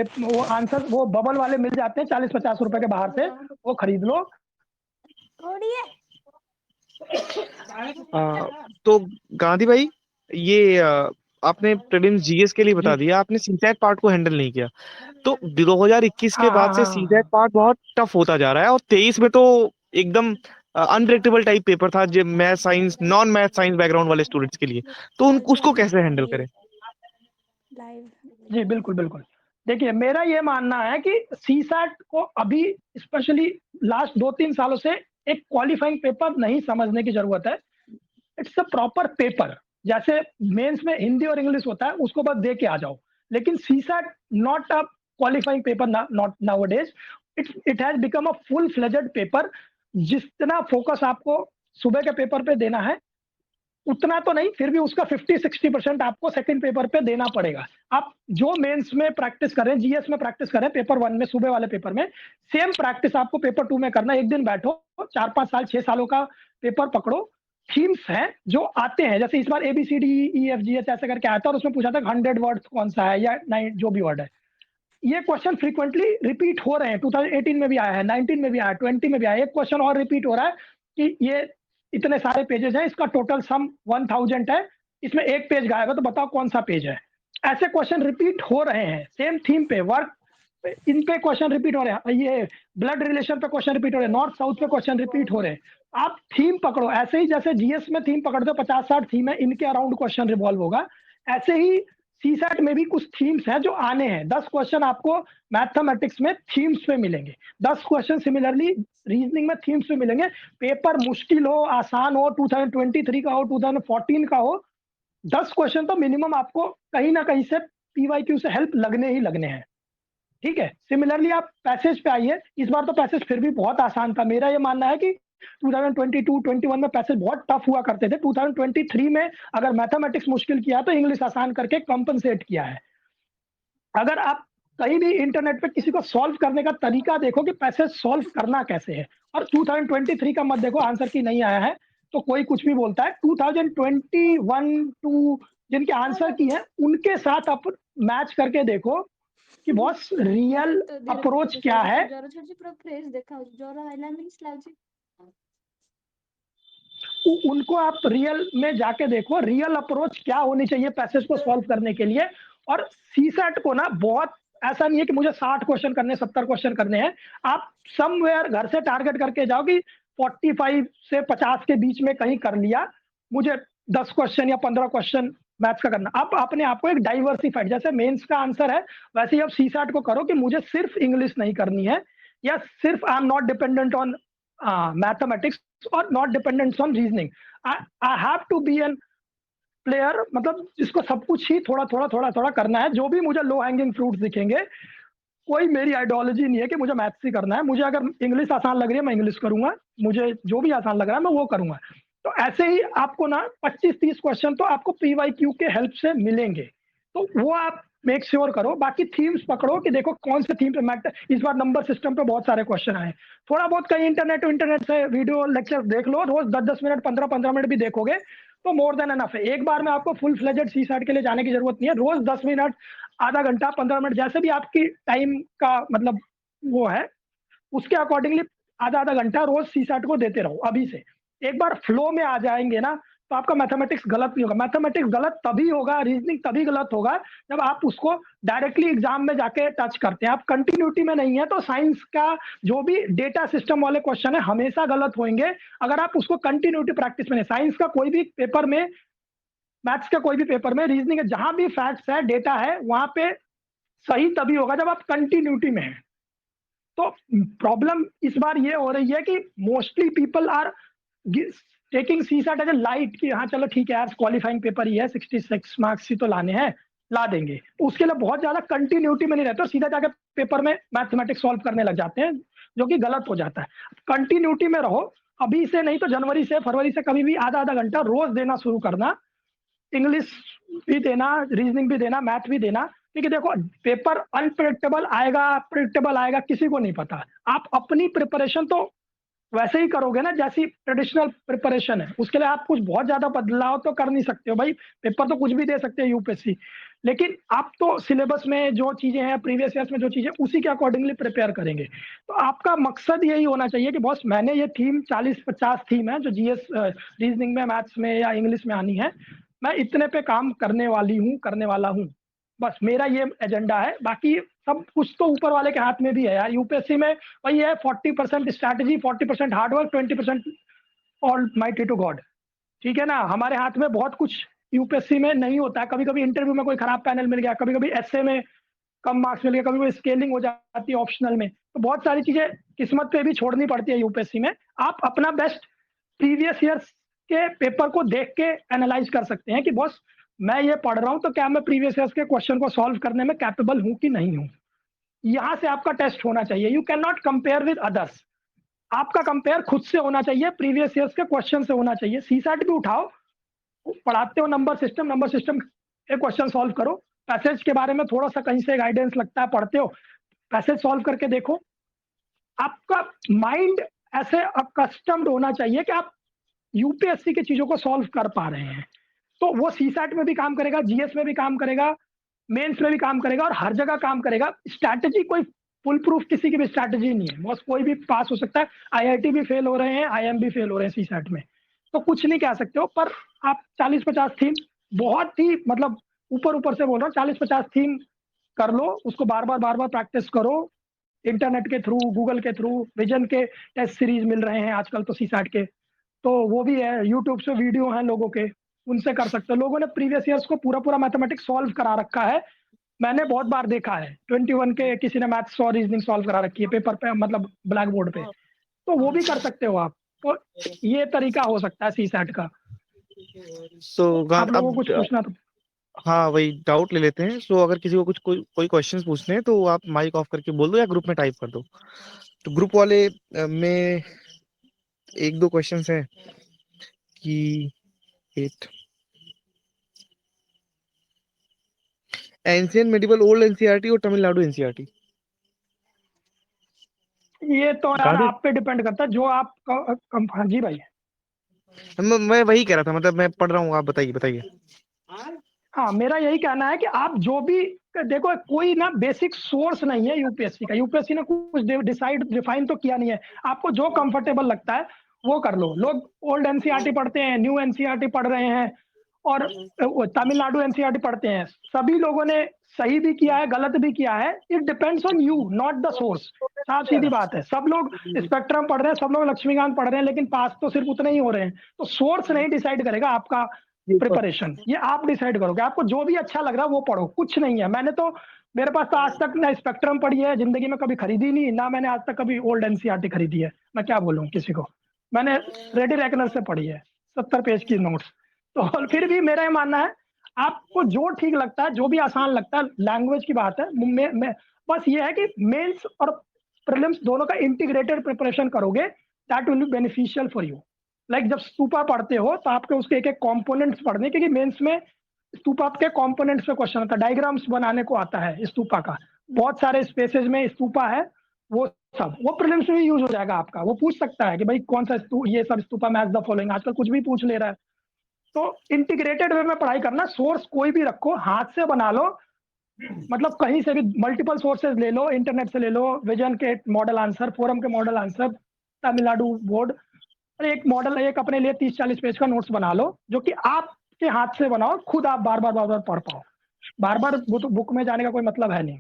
वो आंसर, वो बबल वाले मिल जाते हैं 40-50 रुपए के बाहर से, वो खरीद लो। तो गांधी भाई, ये आपने प्रीलिम्स जीएस के लिए बता जी, दिया, आपने सीटेट पार्ट को हैंडल नहीं किया। तो 2021 के हाँ बाद हाँ से हाँ सीटेट हाँ। पार्ट बहुत टफ होता जा रहा है, और 23 में तो एकदम अनप्रेडिक्टेबल टाइप पेपर था, जो math science, non math science background वाले स्टूडेंट्स के लिए। तो उसको कैसे हैंडल करें? जी, बिल्कुल बिल्कुल। देखिए, मेरा ये मानना है कि सीसैट को अभी स्पेशली लास्ट 2-3 सालों से एक क्वालिफाइंग पेपर नहीं समझने की जरूरत है। It's a proper paper. जैसे मेंस में हिंदी और इंग्लिश होता है, उसको बस दे के आ जाओ। लेकिन CSAT not a qualifying paper, not nowadays. It has become a full fledged paper. जितना फोकस आपको सुबह के पेपर पे देना है, उतना तो नहीं, फिर भी उसका 50-60% आपको सेकंड पेपर पे देना पड़ेगा। आप जो मेंस में प्रैक्टिस कर रहे हैं, जीएस में प्रैक्टिस कर रहे हैं पेपर 1 में, सुबह वाले पेपर में, सेम प्रैक्टिस आपको पेपर 2 में करना है। एक दिन बैठो, 4-5 साल 6 सालों का पेपर पकड़ो। थीम्स हैं जो आते हैं, जैसे इस बार ABCDEFGH ऐसे करके आया था, और उसमें पूछा था 100 वर्ड कौन सा है, या 9 जो भी वर्ड है। ये क्वेश्चन फ्रीक्वेंटली रिपीट हो रहे हैं। 2018 में भी आया है, 19 में भी आया, 20 में भी आया। एक क्वेश्चन और रिपीट हो रहा है कि ये इतने सारे पेजेस हैं, इसका टोटल सम 1000 है, इसमें एक पेज गायब है, तो बताओ कौन सा पेज है। ऐसे क्वेश्चन रिपीट हो रहे हैं सेम थीम पे, वर्क इन पे क्वेश्चन रिपीट हो रहे हैं, ये ब्लड रिलेशन पे क्वेश्चन रिपीट हो रहे हैं, नॉर्थ साउथ पे क्वेश्चन रिपीट हो रहे हैं। आप थीम पकड़ो, ऐसे ही जैसे जीएस में थीम पकड़ते हो, 50-60 थीम है, इनके अराउंड क्वेश्चन रिवॉल्व होगा। ऐसे ही सीसैट में भी कुछ थीम्स हैं जो आने हैं। 10 क्वेश्चन आपको मैथमेटिक्स में थीम्स पे मिलेंगे, 10 क्वेश्चन सिमिलरली रीजनिंग में थीम्स पे मिलेंगे। पेपर मुश्किल हो, आसान हो, 2023 का हो, 2014 का हो, 10 क्वेश्चन तो मिनिमम आपको कहीं ना कहीं से PYQ से हेल्प लगने ही लगने हैं। ठीक है। सिमिलरली आप पैसेज पे आइए। इस बार तो पैसेज फिर भी बहुत आसान था। मेरा ये मानना है कि 2022-21 में पैसेज बहुत टफ हुआ करते थे। 2023 में अगर मैथमेटिक्स मुश्किल किया तो इंग्लिश आसान करके कंपनसेट किया है। अगर आप कहीं भी इंटरनेट पे किसी को सॉल्व करने का तरीका देखो कि पैसेज सॉल्व करना कैसे है, और 2023 का मत देखो आंसर की नहीं आया है तो कोई कुछ भी बोलता है। 2021-2 जिनके आंसर की है उनके साथ आप मैच करके देखो कि बहुत रियल अप्रोच क्या है। उनको आप रियल में जाके देखो, रियल अप्रोच क्या होनी चाहिए पैसेज को सॉल्व करने के लिए। और सीसैट को ना बहुत ऐसा नहीं है कि मुझे 60 क्वेश्चन करने 70 क्वेश्चन करने हैं। आप समवेयर घर से टारगेट करके जाओ कि 45 से 50 के बीच में कहीं कर लिया, मुझे 10 क्वेश्चन या 15 क्वेश्चन मैथ्स का करना। आप अपने आप को एक डाइवर्सिफाइड, जैसे मेंस का आंसर है वैसे ही आप सीसैट को करो कि मुझे सिर्फ इंग्लिश नहीं करनी है, या सिर्फ I am not dependent on mathematics और not dependent on reasoning. I have to be an player, मतलब जिसको सब कुछ ही थोड़ा थोड़ा थोड़ा थोड़ा करना है। जो भी मुझे लो हैंगिंग फ्रूट्स दिखेंगे, कोई मेरी आइडियोलॉजी नहीं है कि मुझे मैथ्स ही करना है। मुझे अगर इंग्लिश आसान लग रही है मैं इंग्लिश करूंगा, मुझे जो भी आसान लग रहा है मैं वो करूंगा। तो ऐसे ही आपको ना 25-30 क्वेश्चन तो आपको पीवाईक्यू के हेल्प से मिलेंगे, तो वो आप मेक श्योर करो। बाकी थीम्स पकड़ो कि देखो कौन से थीम पे मैटर। इस बार नंबर सिस्टम पे बहुत सारे क्वेश्चन आए, थोड़ा बहुत कहीं इंटरनेट से वीडियो लेक्चर देख लो, रोज 10-10 मिनट 15-15 मिनट भी देखोगे तो मोर देन एनफ है। एक बार में आपको फुल फ्लेजेड सीसैट के लिए जाने की जरूरत नहीं है। रोज 10 मिनट, आधा घंटा, 15 मिनट, जैसे भी आपकी टाइम का मतलब वो है, उसके अकॉर्डिंगली आधा आधा घंटा रोज सीसैट को देते रहो। अभी से एक बार फ्लो में आ जाएंगे ना, तो आपका मैथमेटिक्स गलत नहीं होगा। मैथमेटिक्स गलत तभी होगा, रीजनिंग तभी गलत होगा जब आप उसको डायरेक्टली एग्जाम में जाके टच करते हैं। आप कंटिन्यूटी में नहीं है तो साइंस का जो भी डेटा सिस्टम वाले क्वेश्चन है हमेशा गलत होंगे अगर आप उसको कंटिन्यूटी प्रैक्टिस में नहीं। साइंस का कोई भी पेपर में, मैथ्स का कोई भी पेपर में, रीजनिंग है, जहां भी फैक्ट्स है, डेटा है, वहां पे सही तभी होगा जब आप कंटिन्यूटी में हैं। तो प्रॉब्लम इस बार ये हो रही है कि mostly people are taking CSAT as a light, कि हाँ चलो ठीक है यार क्वालिफाइंग पेपर ही है, 66 मार्क्स ही तो लाने हैं, ला देंगे। उसके लिए बहुत ज्यादा कंटिन्यूटी में नहीं रहते और सीधा जाके पेपर में मैथमेटिक्स सॉल्व करने लग जाते हैं, जो कि गलत हो जाता है। कंटिन्यूटी में रहो, अभी से नहीं तो जनवरी से, फरवरी से कभी भी आधा आधा घंटा रोज देना शुरू करना। इंग्लिश भी देना, रीजनिंग भी देना, मैथ भी देना, क्योंकि देखो पेपर अनप्रेडिक्टेबल आएगा, प्रेडिक्टेबल आएगा, किसी को नहीं पता। आप अपनी प्रिपरेशन तो वैसे ही करोगे ना जैसी ट्रेडिशनल प्रिपरेशन है, उसके लिए आप कुछ बहुत ज्यादा बदलाव तो कर नहीं सकते हो भाई। पेपर तो कुछ भी दे सकते हैं यूपीएससी, लेकिन आप तो सिलेबस में जो चीजें हैं, प्रीवियस ईयर्स में जो चीजें, उसी के अकॉर्डिंगली प्रिपेयर करेंगे। तो आपका मकसद यही होना चाहिए कि बॉस मैंने ये थीम 40-50 थीम है जो जीएस, रीजनिंग में, मैथ्स में या इंग्लिश में आनी है, मैं इतने पे काम करने वाली हूँ, करने वाला हूँ। बस मेरा ये एजेंडा है। बाकी सब कुछ तो ऊपर वाले के हाथ में भी है यार। यूपीएससी में वही है, 40% strategy, 40% hard work, 20% almighty to God. ठीक है ना, हमारे हाथ में बहुत कुछ यूपीएससी में नहीं होता है। कभी कभी इंटरव्यू में कोई खराब पैनल मिल गया, कभी कभी एसए में कम मार्क्स मिल गया, कभी कभी स्केलिंग हो जाती है ऑप्शनल में, तो बहुत सारी चीजें किस्मत पे भी छोड़नी पड़ती है यूपीएससी में। आप अपना बेस्ट प्रीवियस ईयर्स के पेपर को देख के एनालाइज कर सकते हैं कि बॉस मैं ये पढ़ रहा हूँ तो क्या मैं प्रीवियस ईयर्स के क्वेश्चन को सॉल्व करने में कैपेबल हूँ कि नहीं हूँ। यहाँ से आपका टेस्ट होना चाहिए। You can not compare with others. आपका कंपेयर खुद से होना चाहिए, प्रीवियस ईयर्स के क्वेश्चन से होना चाहिए। सीसैट भी उठाओ, पढ़ाते हो नंबर सिस्टम के क्वेश्चन सॉल्व करो। पैसेज के बारे में थोड़ा सा कहीं से गाइडेंस लगता है, पढ़ते हो, पैसेज सॉल्व करके देखो। आपका माइंड ऐसे अकस्टम्ड होना चाहिए कि आप यूपीएससी की चीजों को सॉल्व कर पा रहे हैं, तो वो सीसैट में भी काम करेगा, जीएस में भी काम करेगा, मेंस में भी काम करेगा और हर जगह काम करेगा। स्ट्रैटेजी कोई फुल प्रूफ किसी की भी स्ट्रैटेजी नहीं है, बस कोई भी पास हो सकता है। आईआईटी भी फेल हो रहे हैं, आईएम भी फेल हो रहे हैं सीसैट में, तो कुछ नहीं कह सकते हो। पर आप 40-50 थीम, बहुत ही मतलब ऊपर ऊपर से बोल रहा हूँ, 40-50 थीम कर लो, उसको बार बार प्रैक्टिस करो। इंटरनेट के थ्रू, गूगल के थ्रू, विजन के टेस्ट सीरीज मिल रहे हैं आजकल तो सीसैट के, तो वो भी है। यूट्यूब से वीडियो हैं लोगों के, उनसे कर सकते हो। लोगों ने प्रीवियस ईयर्स को पूरा पूरा मैथमेटिक्स सॉल्व करा रखा है, मैंने बहुत बार देखा है। 21 के किसी ने मैथ्स और रीजनिंग सॉल्व करा रखी है पेपर पे, मतलब ब्लैक बोर्ड पे, तो वो भी कर सकते हो आप। तो ये तरीका हो सकता है सीसैट का। सो आप लोगों को अब कुछ पूछना तो? हाँ वही डाउट ले लेते हैं। सो अगर किसी को कुछ कोई क्वेश्चंस पूछने हैं तो आप माइक ऑफ करके बोल दो या ग्रुप में टाइप कर दो। तो ग्रुप वाले में एक दो क्वेश्चंस हैं कि at ancient medieval old NCERT और तमिलनाडु एनसीईआरटी। ये तो यार गांधी आप पे डिपेंड करता है, जो आप हाँ जी भाई। मैं वही कह रहा था, मतलब मैं पढ़ रहा हूँ, आप बताइए बताइए। हाँ, मेरा यही कहना है कि आप जो भी देखो, कोई ना बेसिक सोर्स नहीं है यूपीएससी का। यूपीएससी ने कुछ डिसाइड डिफाइन तो किया नहीं है। आपको जो कंफर्टेबल लगता है वो कर लो। लोग ओल्ड एनसीईआरटी पढ़ते हैं, न्यू एनसीईआरटी पढ़ रहे हैं, और तमिलनाडु एनसीईआरटी पढ़ते हैं, सभी लोगों ने सही भी किया है, गलत भी किया है। It depends on you, not the source. साफ सीधी बात है, सब लोग स्पेक्ट्रम पढ़ रहे हैं, सब लोग लक्ष्मीकांत पढ़ रहे हैं, लेकिन पास तो सिर्फ उतने ही हो रहे हैं। तो सोर्स नहीं डिसाइड करेगा आपका प्रिपरेशन, ये आप डिसाइड करोगे। आपको जो भी अच्छा लग रहा है वो पढ़ो, कुछ नहीं है। मेरे पास तो आज तक ना स्पेक्ट्रम पढ़ी है जिंदगी में, कभी खरीदी नहीं, ना मैंने आज तक कभी ओल्ड एनसीईआरटी खरीदी है। मैं क्या बोलूँ किसी को, मैंने रेडी रेकनर से पढ़ी है 70 पेज की नोट्स। तो फिर भी मेरा ये मानना है, आपको जो ठीक लगता है, जो भी आसान लगता है, लैंग्वेज की बात है, बस ये है कि मेंस और प्रीलिम्स दोनों का इंटीग्रेटेड प्रिपरेशन करोगे, that will be beneficial for you. Like जब स्तूपा पढ़ते हो तो आपके उसके एक एक कॉम्पोनेंट्स पढ़ने, क्योंकि मेंस में स्तूपा के कॉम्पोनेंट्स पे क्वेश्चन आता है, डायग्राम्स बनाने को आता है स्तूपा का, बहुत सारे स्पेसेस में स्तूपा है, वो सब वो प्रीलिम्स में यूज हो जाएगा आपका। वो पूछ सकता है कि भाई कौन सा ये सब स्तूपा मैच द फॉलोइंग, आजकल कुछ भी पूछ ले रहा है। तो इंटीग्रेटेड वे में पढ़ाई करना, सोर्स कोई भी रखो, हाथ से बना लो, मतलब कहीं से भी मल्टीपल सोर्सेज ले लो, इंटरनेट से ले लो, विजन के मॉडल आंसर, फोरम के मॉडल आंसर, तमिलनाडु बोर्ड, एक मॉडल, एक अपने लिए 30-40 पेज का नोट्स बना लो, जो कि आपके हाथ से बनाओ, खुद आप बार बार पढ़ पाओ। बार बार बुक में जाने का कोई मतलब है नहीं।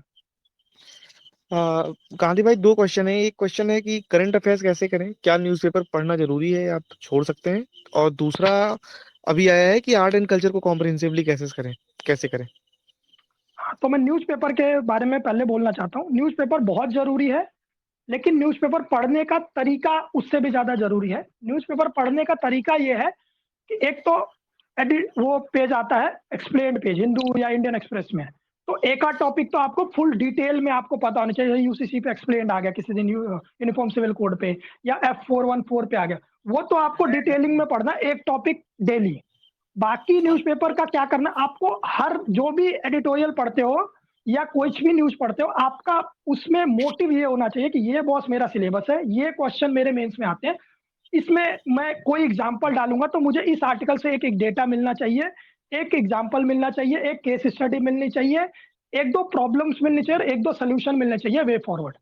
गांधी भाई, दो क्वेश्चन है। एक क्वेश्चन है कि करंट अफेयर्स कैसे करें, क्या न्यूज़पेपर पढ़ना जरूरी है, आप छोड़ सकते हैं? और दूसरा अभी आया है कि आर्ट एंड कल्चर को कॉम्प्रिहेंसिवली कैसे करें? तो मैं न्यूज़पेपर के बारे में पहले बोलना चाहता हूँ। न्यूज़पेपर बहुत जरूरी है, लेकिन न्यूज़पेपर पढ़ने का तरीका उससे भी ज्यादा जरूरी है। न्यूज़पेपर पढ़ने का तरीका ये है कि एक तो वो पेज आता है एक्सप्लेन्ड पेज, हिंदू या इंडियन एक्सप्रेस में, तो एक आध टॉपिक तो आपको फुल डिटेल में आपको पता होना चाहिए। यूसीसी पे एक्सप्लेन्ड आ गया किसी दिन, यूनिफॉर्म सिविल कोड पे, या F414 पे आ गया, वो तो आपको डिटेलिंग में पढ़ना, एक टॉपिक डेली। बाकी न्यूज़पेपर का क्या करना, आपको हर जो भी एडिटोरियल पढ़ते हो या कुछ भी न्यूज पढ़ते हो, आपका उसमें मोटिव ये होना चाहिए कि ये बॉस मेरा सिलेबस है, ये क्वेश्चन मेरे मेंस में आते हैं, इसमें मैं कोई एग्जांपल डालूंगा तो मुझे इस आर्टिकल से एक डेटा मिलना चाहिए, एक एग्जांपल मिलना चाहिए, एक केस स्टडी मिलनी चाहिए, एक दो प्रॉब्लम्स मिलनी चाहिए, एक दो सोल्यूशन मिलने चाहिए, वे फॉरवर्ड।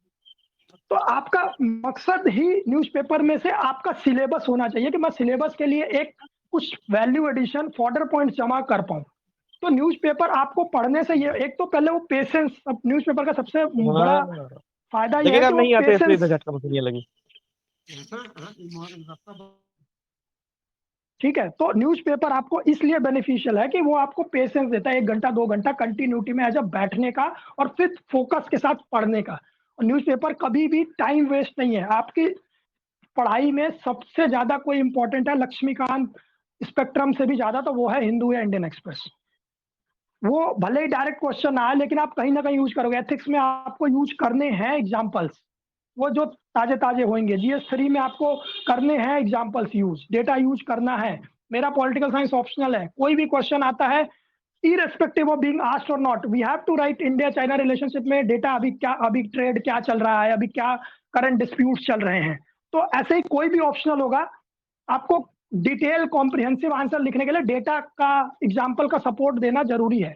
तो आपका मकसद ही न्यूज़पेपर में से आपका सिलेबस होना चाहिए कि मैं सिलेबस के लिए एक कुछ वैल्यू एडिशन, फॉर्डर पॉइंट जमा कर पाऊं। तो न्यूज़पेपर आपको पढ़ने से ये, एक तो पहले वो पेशेंस, न्यूज़पेपर का सबसे बड़ा फायदा ये है कि वो नहीं आते इसलिए पेशेंस, झटका मुझे लगी। ठीक है। तो न्यूज़पेपर आपको इसलिए बेनिफिशियल है कि वो आपको पेशेंस देता है, 1 घंटा 2 घंटा कंटिन्यूटी में ऐसा बैठने का और फिर फोकस के साथ पढ़ने का। और न्यूज़पेपर कभी भी टाइम वेस्ट नहीं है आपकी पढ़ाई में। सबसे ज्यादा कोई इंपॉर्टेंट है लक्ष्मीकांत स्पेक्ट्रम से भी ज्यादा, तो वो है हिंदू या इंडियन एक्सप्रेस। वो भले ही डायरेक्ट क्वेश्चन आए, लेकिन आप कहीं ना कहीं यूज करोगे। एथिक्स में आपको यूज करने हैं एग्जाम्पल्स, वो जो ताजे ताजे होंगे। GS3 में आपको करने हैं एग्जाम्पल्स यूज, डेटा यूज करना है। मेरा पॉलिटिकल साइंस ऑप्शनल है, कोई भी क्वेश्चन आता है irrespective of being asked or not, we have to write India China relationship में डेटा, अभी ट्रेड क्या चल रहा है, अभी क्या करंट डिस्प्यूट चल रहे हैं। तो ऐसे ही कोई भी ऑप्शनल होगा, आपको डिटेल कॉम्प्रिहेंसिव आंसर लिखने के लिए डेटा का, एग्जाम्पल का सपोर्ट देना जरूरी है।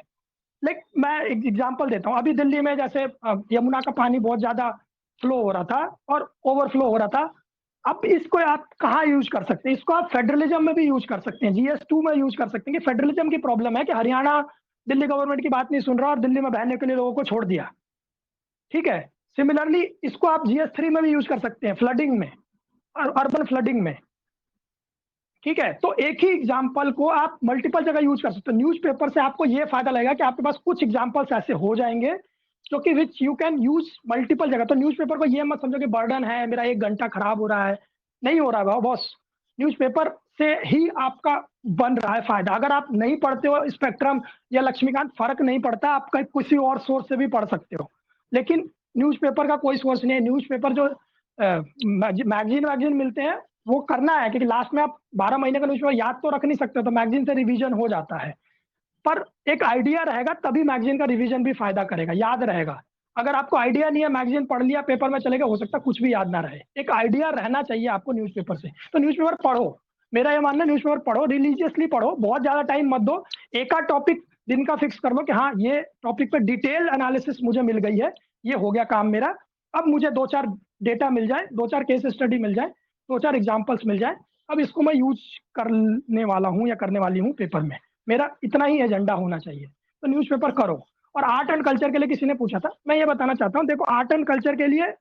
लाइक मैं एक एग्जाम्पल देता हूँ, अभी दिल्ली में जैसे यमुना का पानी बहुत ज्यादा फ्लो हो रहा था और ओवरफ्लो हो रहा था। अब इसको आप कहाँ यूज कर सकते हैं, इसको आप फेडरलिज्म में भी यूज कर सकते हैं, GS2 में यूज कर सकते हैं। कि फेडरलिज्म की प्रॉब्लम है कि हरियाणा दिल्ली गवर्नमेंट की बात नहीं सुन रहा और दिल्ली में बहने के लिए लोगों को छोड़ दिया, ठीक है। सिमिलरली इसको आप GS3 में भी यूज कर सकते हैं, फ्लडिंग में और अर्बन फ्लडिंग में, ठीक है। तो एक ही एग्जाम्पल को आप मल्टीपल जगह यूज कर सकते हो। न्यूज़पेपर से आपको ये फायदा लगेगा कि आपके पास कुछ एग्जाम्पल्स ऐसे हो जाएंगे जो कि which you can use multiple जगह। तो न्यूज़पेपर को ये मत समझो कि बर्डन है, मेरा 1 घंटा खराब हो रहा है, नहीं हो रहा है बॉस। न्यूज़पेपर से ही आपका बन रहा है फायदा। अगर आप नहीं पढ़ते हो स्पेक्ट्रम या लक्ष्मीकांत, फर्क नहीं पड़ता, आप किसी और सोर्स से भी पढ़ सकते हो, लेकिन न्यूज़पेपर का कोई सोर्स नहीं है। न्यूज़पेपर जो मैगजीन मिलते हैं वो करना है, क्योंकि लास्ट में आप 12 महीने का न्यूज़पेपर याद तो रख नहीं सकते, तो मैगजीन से रिवीजन हो जाता है। पर एक आइडिया रहेगा तभी मैगजीन का रिवीजन भी फायदा करेगा, याद रहेगा। अगर आपको आइडिया नहीं है, मैगजीन पढ़ लिया, पेपर में चलेगा, हो सकता है कुछ भी याद ना रहे। एक आइडिया रहना चाहिए आपको न्यूज़पेपर से। तो न्यूज़पेपर पढ़ो, मेरा ये मानना है न्यूज़पेपर पढ़ो, रिलीजियसली पढ़ो, बहुत ज्यादा टाइम मत दो। एक आध टॉपिक दिन का फिक्स कर लो कि हाँ ये टॉपिक पे डिटेल एनालिसिस मुझे मिल गई है, ये हो गया काम मेरा। अब मुझे 2-4 डेटा मिल जाए, 2-4 केस स्टडी मिल जाए, 2-4 एग्जाम्पल्स मिल जाए, अब इसको मैं यूज करने वाला हूँ या करने वाली हूँ पेपर में। मेरा इतना ही एजेंडा होना चाहिए, तो न्यूज़पेपर करो। और आर्ट एंड कल्चर के लिए किसी ने पूछा था, मैं ये बताना चाहता हूँ, देखो आर्ट एंड कल्चर के लिए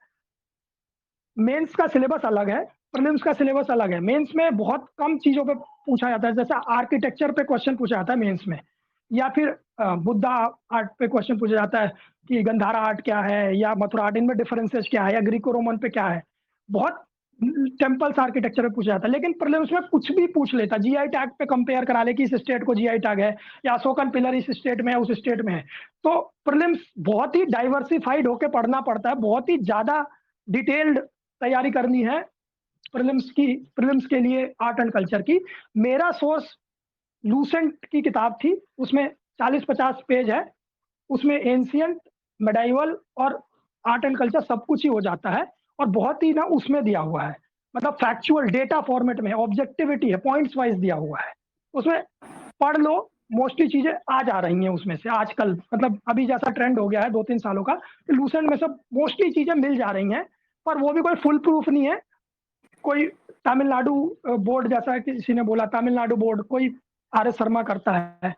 मेंस का सिलेबस अलग है, प्रीलिम्स का सिलेबस अलग है। मेंस में बहुत कम चीजों पे पूछा जाता है, जैसे आर्किटेक्चर पे क्वेश्चन पूछा जाता है मेंस में, या फिर बुद्धा आर्ट पे क्वेश्चन पूछा जाता है कि गंधारा आर्ट क्या है, या मथुरा आर्ट, इनमें डिफरेंसेस क्या है, या ग्रीको रोमन पे क्या है। बहुत टेम्पल्स आर्किटेक्चर पे पूछा जाता है। लेकिन प्रीलिम्स में कुछ भी पूछ लेता, जीआई टैग पे कंपेयर करा ले कि इस स्टेट को जीआई टैग है, या अशोकन पिलर इस स्टेट में है, उस स्टेट में है। तो प्रीलिम्स बहुत ही डाइवर्सिफाइड होकर पढ़ना पड़ता है, बहुत ही ज्यादा डिटेल्ड तैयारी करनी है प्रीलिम्स के लिए आर्ट एंड कल्चर की। मेरा सोर्स लूसेंट की किताब थी, उसमें 40-50 पेज है, उसमें एंशियंट, मेडाइवल और आर्ट एंड कल्चर सब कुछ ही हो जाता है, और बहुत ही ना उसमें दिया हुआ है, मतलब फैक्चुअल डेटा फॉर्मेट में, ऑब्जेक्टिविटी है, पॉइंट्स वाइज दिया हुआ है। उसमें पढ़ लो, मोस्टली चीजें आ जा रही हैं उसमें से आजकल, मतलब अभी जैसा ट्रेंड हो गया है 2-3 सालों का, कि लूसेंट में सब मोस्टली चीजें मिल जा रही हैं, पर वो भी कोई फुल प्रूफ नहीं है। कोई तमिलनाडु बोर्ड, जैसा किसी ने बोला तमिलनाडु बोर्ड, कोई आर एस शर्मा करता है,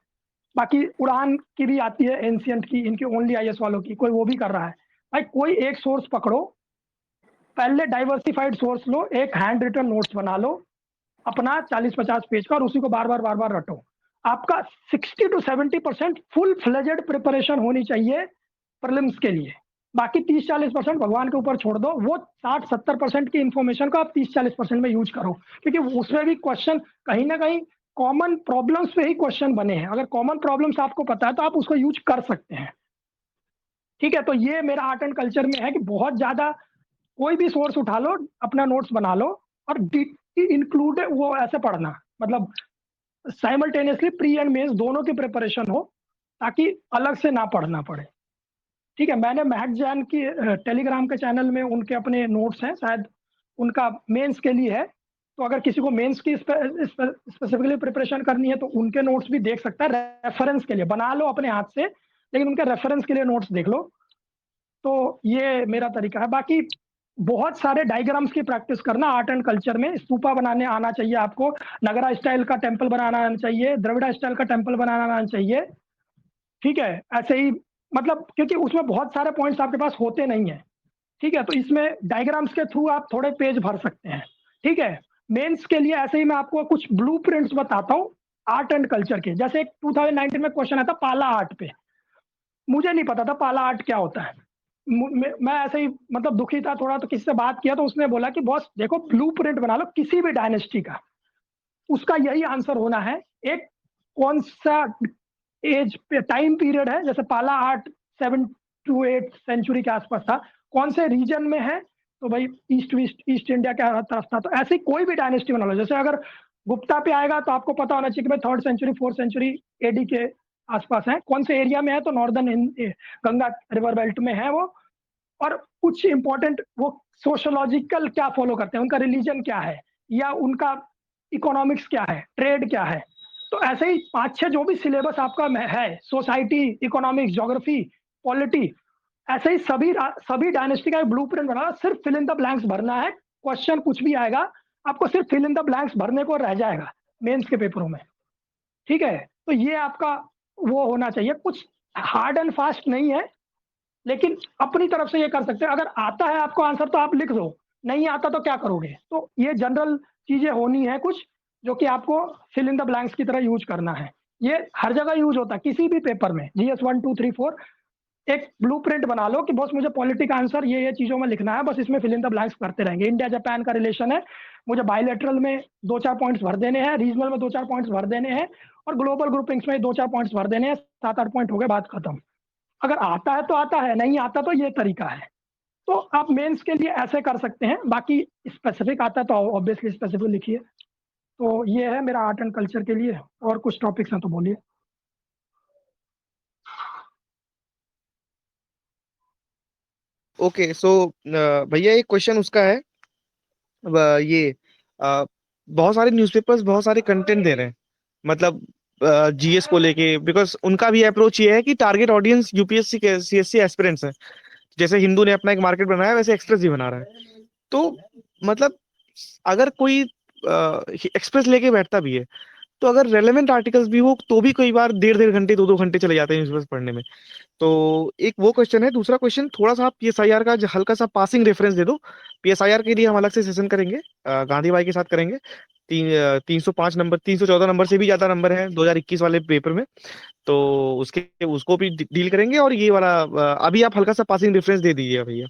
बाकी उड़ान की भी आती है, एंशियंट की, इनकी ओनली आईएएस वालों की, कोई वो भी कर रहा है। भाई कोई एक सोर्स पकड़ो, पहले डाइवर्सिफाइड सोर्स लो, एक हैंड रिटन नोट्स बना लो अपना 40-50 पेज का, और उसी को बार बार रटो। आपका 60-70% फुल फ्लेजेड प्रिपरेशन होनी चाहिए प्रीलिम्स के लिए। बाकी 30-40% भगवान के ऊपर छोड़ दो, वो 60-70% की इंफॉर्मेशन को आप 30-40% में यूज करो, क्योंकि उसमें भी क्वेश्चन कहीं ना कहीं कॉमन प्रॉब्लम्स पे ही क्वेश्चन बने हैं। अगर कॉमन प्रॉब्लम्स आपको पता है तो आप उसको यूज कर सकते हैं। ठीक है, तो ये मेरा आर्ट एंड कल्चर में है कि बहुत ज्यादा कोई भी सोर्स उठा लो, अपना नोट्स बना लो, और इंक्लूड वो ऐसे पढ़ना, मतलब साइमल्टेनियसली प्री एंड मेंस दोनों की प्रिपरेशन हो, ताकि अलग से ना पढ़ना पड़े। ठीक है, मैंने महक जैन की टेलीग्राम के चैनल में उनके अपने नोट्स हैं, शायद उनका मेंस के लिए है, तो अगर किसी को मेंस की स्पेसिफिकली प्रिपरेशन करनी है तो उनके नोट्स भी देख सकता है, रेफरेंस के लिए बना लो अपने हाथ से, लेकिन उनके रेफरेंस के लिए नोट्स देख लो। तो ये मेरा तरीका है। बाकी बहुत सारे डायग्राम्स की प्रैक्टिस करना आर्ट एंड कल्चर में, स्तूपा बनाने आना चाहिए आपको, नगरा स्टाइल का टेम्पल बनाना आना चाहिए, द्रविड़ा स्टाइल का टेम्पल बनाना आना चाहिए। ठीक है, ऐसे ही, मतलब क्योंकि उसमें बहुत सारे पॉइंट्स आपके पास होते नहीं है। ठीक है, तो इसमें डायग्राम्स के थ्रू आप थोड़े पेज भर सकते हैं। ठीक है, मेंस के लिए ऐसे ही मैं आपको कुछ ब्लूप्रिंट्स बताता हूँ आर्ट एंड कल्चर के। जैसे एक 2019 में क्वेश्चन आया था पाला आर्ट पे, मुझे नहीं पता था पाला आर्ट क्या होता है। मैं ऐसे ही मतलब दुखी था थोड़ा, तो किसी से बात किया तो उसने बोला कि बॉस देखो ब्लूप्रिंट बना लो किसी भी डायनेस्टी का, उसका यही आंसर होना है। एक कौन सा एज पे टाइम पीरियड है, जैसे पाला आर्ट 7 to 8 सेंचुरी के आसपास था, कौन से रीजन में है, तो भाई ईस्ट इंडिया के तरफ था। तो ऐसे कोई भी डायनेस्टी बना लो, जैसे अगर गुप्ता पे आएगा तो आपको पता होना चाहिए कि भाई 3rd century 4th century AD के आसपास है, कौन से एरिया में है, तो नॉर्दर्न गंगा रिवर बेल्ट में है वो। और कुछ इंपॉर्टेंट वो सोशोलॉजिकल क्या फॉलो करते हैं, उनका रिलीजन क्या है, या उनका इकोनॉमिक्स क्या है, ट्रेड क्या है। तो ऐसे ही 5-6 जो भी सिलेबस आपका है, सोसाइटी, इकोनॉमिक्स, ज्योग्राफी, पॉलिटी, ऐसे ही सभी डायनेस्टी का ब्लूप्रिंट बना, सिर्फ फिल इन द ब्लैंक्स भरना है। क्वेश्चन कुछ भी आएगा, आपको सिर्फ फिल इन द ब्लैंक्स भरने को रह जाएगा मेंस के पेपरों में। ठीक है, तो ये आपका वो होना चाहिए, कुछ हार्ड एंड फास्ट नहीं है, लेकिन अपनी तरफ से ये कर सकते हैं। अगर आता है आपको आंसर तो आप लिख दो, नहीं आता तो क्या करोगे। तो ये जनरल चीजें होनी है कुछ, जो कि आपको फिल इन द ब्लैंक्स की तरह यूज करना है। ये हर जगह यूज होता है, किसी भी पेपर में, जीएस 1 2 3 4 एक ब्लूप्रिंट बना लो कि बॉस मुझे पॉलिटिक आंसर ये चीजों में लिखना है, बस इसमें फिल इन द ब्लैंक्स करते रहेंगे। इंडिया जापान का रिलेशन है, मुझे बायलैटरल में 2-4 पॉइंट्स भर देने हैं, रीजनल में 2-4 पॉइंट्स भर देने हैं, और ग्लोबल ग्रुपिंग्स में 2-4 पॉइंट्स भर देने हैं, 7-8 पॉइंट हो गए, बात खत्म। अगर आता है तो आता है, नहीं आता तो ये तरीका है। तो आप मेंस के लिए ऐसे कर सकते हैं, बाकी स्पेसिफिक आता है तो ऑब्वियसली स्पेसिफिक लिखिए। तो ये है मेरा आर्ट एंड कल्चर के लिए, और कुछ टॉपिक्स हैं तो बोलिए। ओके, सो भैया एक क्वेश्चन उसका है, ये बहुत सारे न्यूज़पेपर्स बहुत सारे कंटेंट दे रहे हैं, मतलब जीएस को लेके, बिकॉज उनका भी अप्रोच ये है कि टारगेट ऑडियंस यूपीएससी के सीएससी एस्पिरेंट्स हैं। जैसे हिंदू ने अपना एक मार्केट बनाया है, वैसे एक्सप्रेस भी बना रहा है। तो मतलब अगर कोई एक्सप्रेस लेके बैठता भी है, तो अगर रेलेवेंट आर्टिकल्स भी हो तो भी कई बार 1.5 घंटे 2 घंटे चले जाते हैं न्यूज़पेपर पढ़ने में। तो एक वो क्वेश्चन है। दूसरा क्वेश्चन थोड़ा सा आप पीएसआईआर का हल्का सा पासिंग रेफरेंस दे दो। पीएसआईआर के लिए हम अलग से सेशन करेंगे, गांधी भाई के साथ करेंगे। 305 नंबर 314 नंबर से भी ज्यादा नंबर है 2021 वाले पेपर में। तो उसके उसको भी डील करेंगे। और ये वाला अभी आप हल्का सा पासिंग रेफरेंस दे दीजिएगा भैया।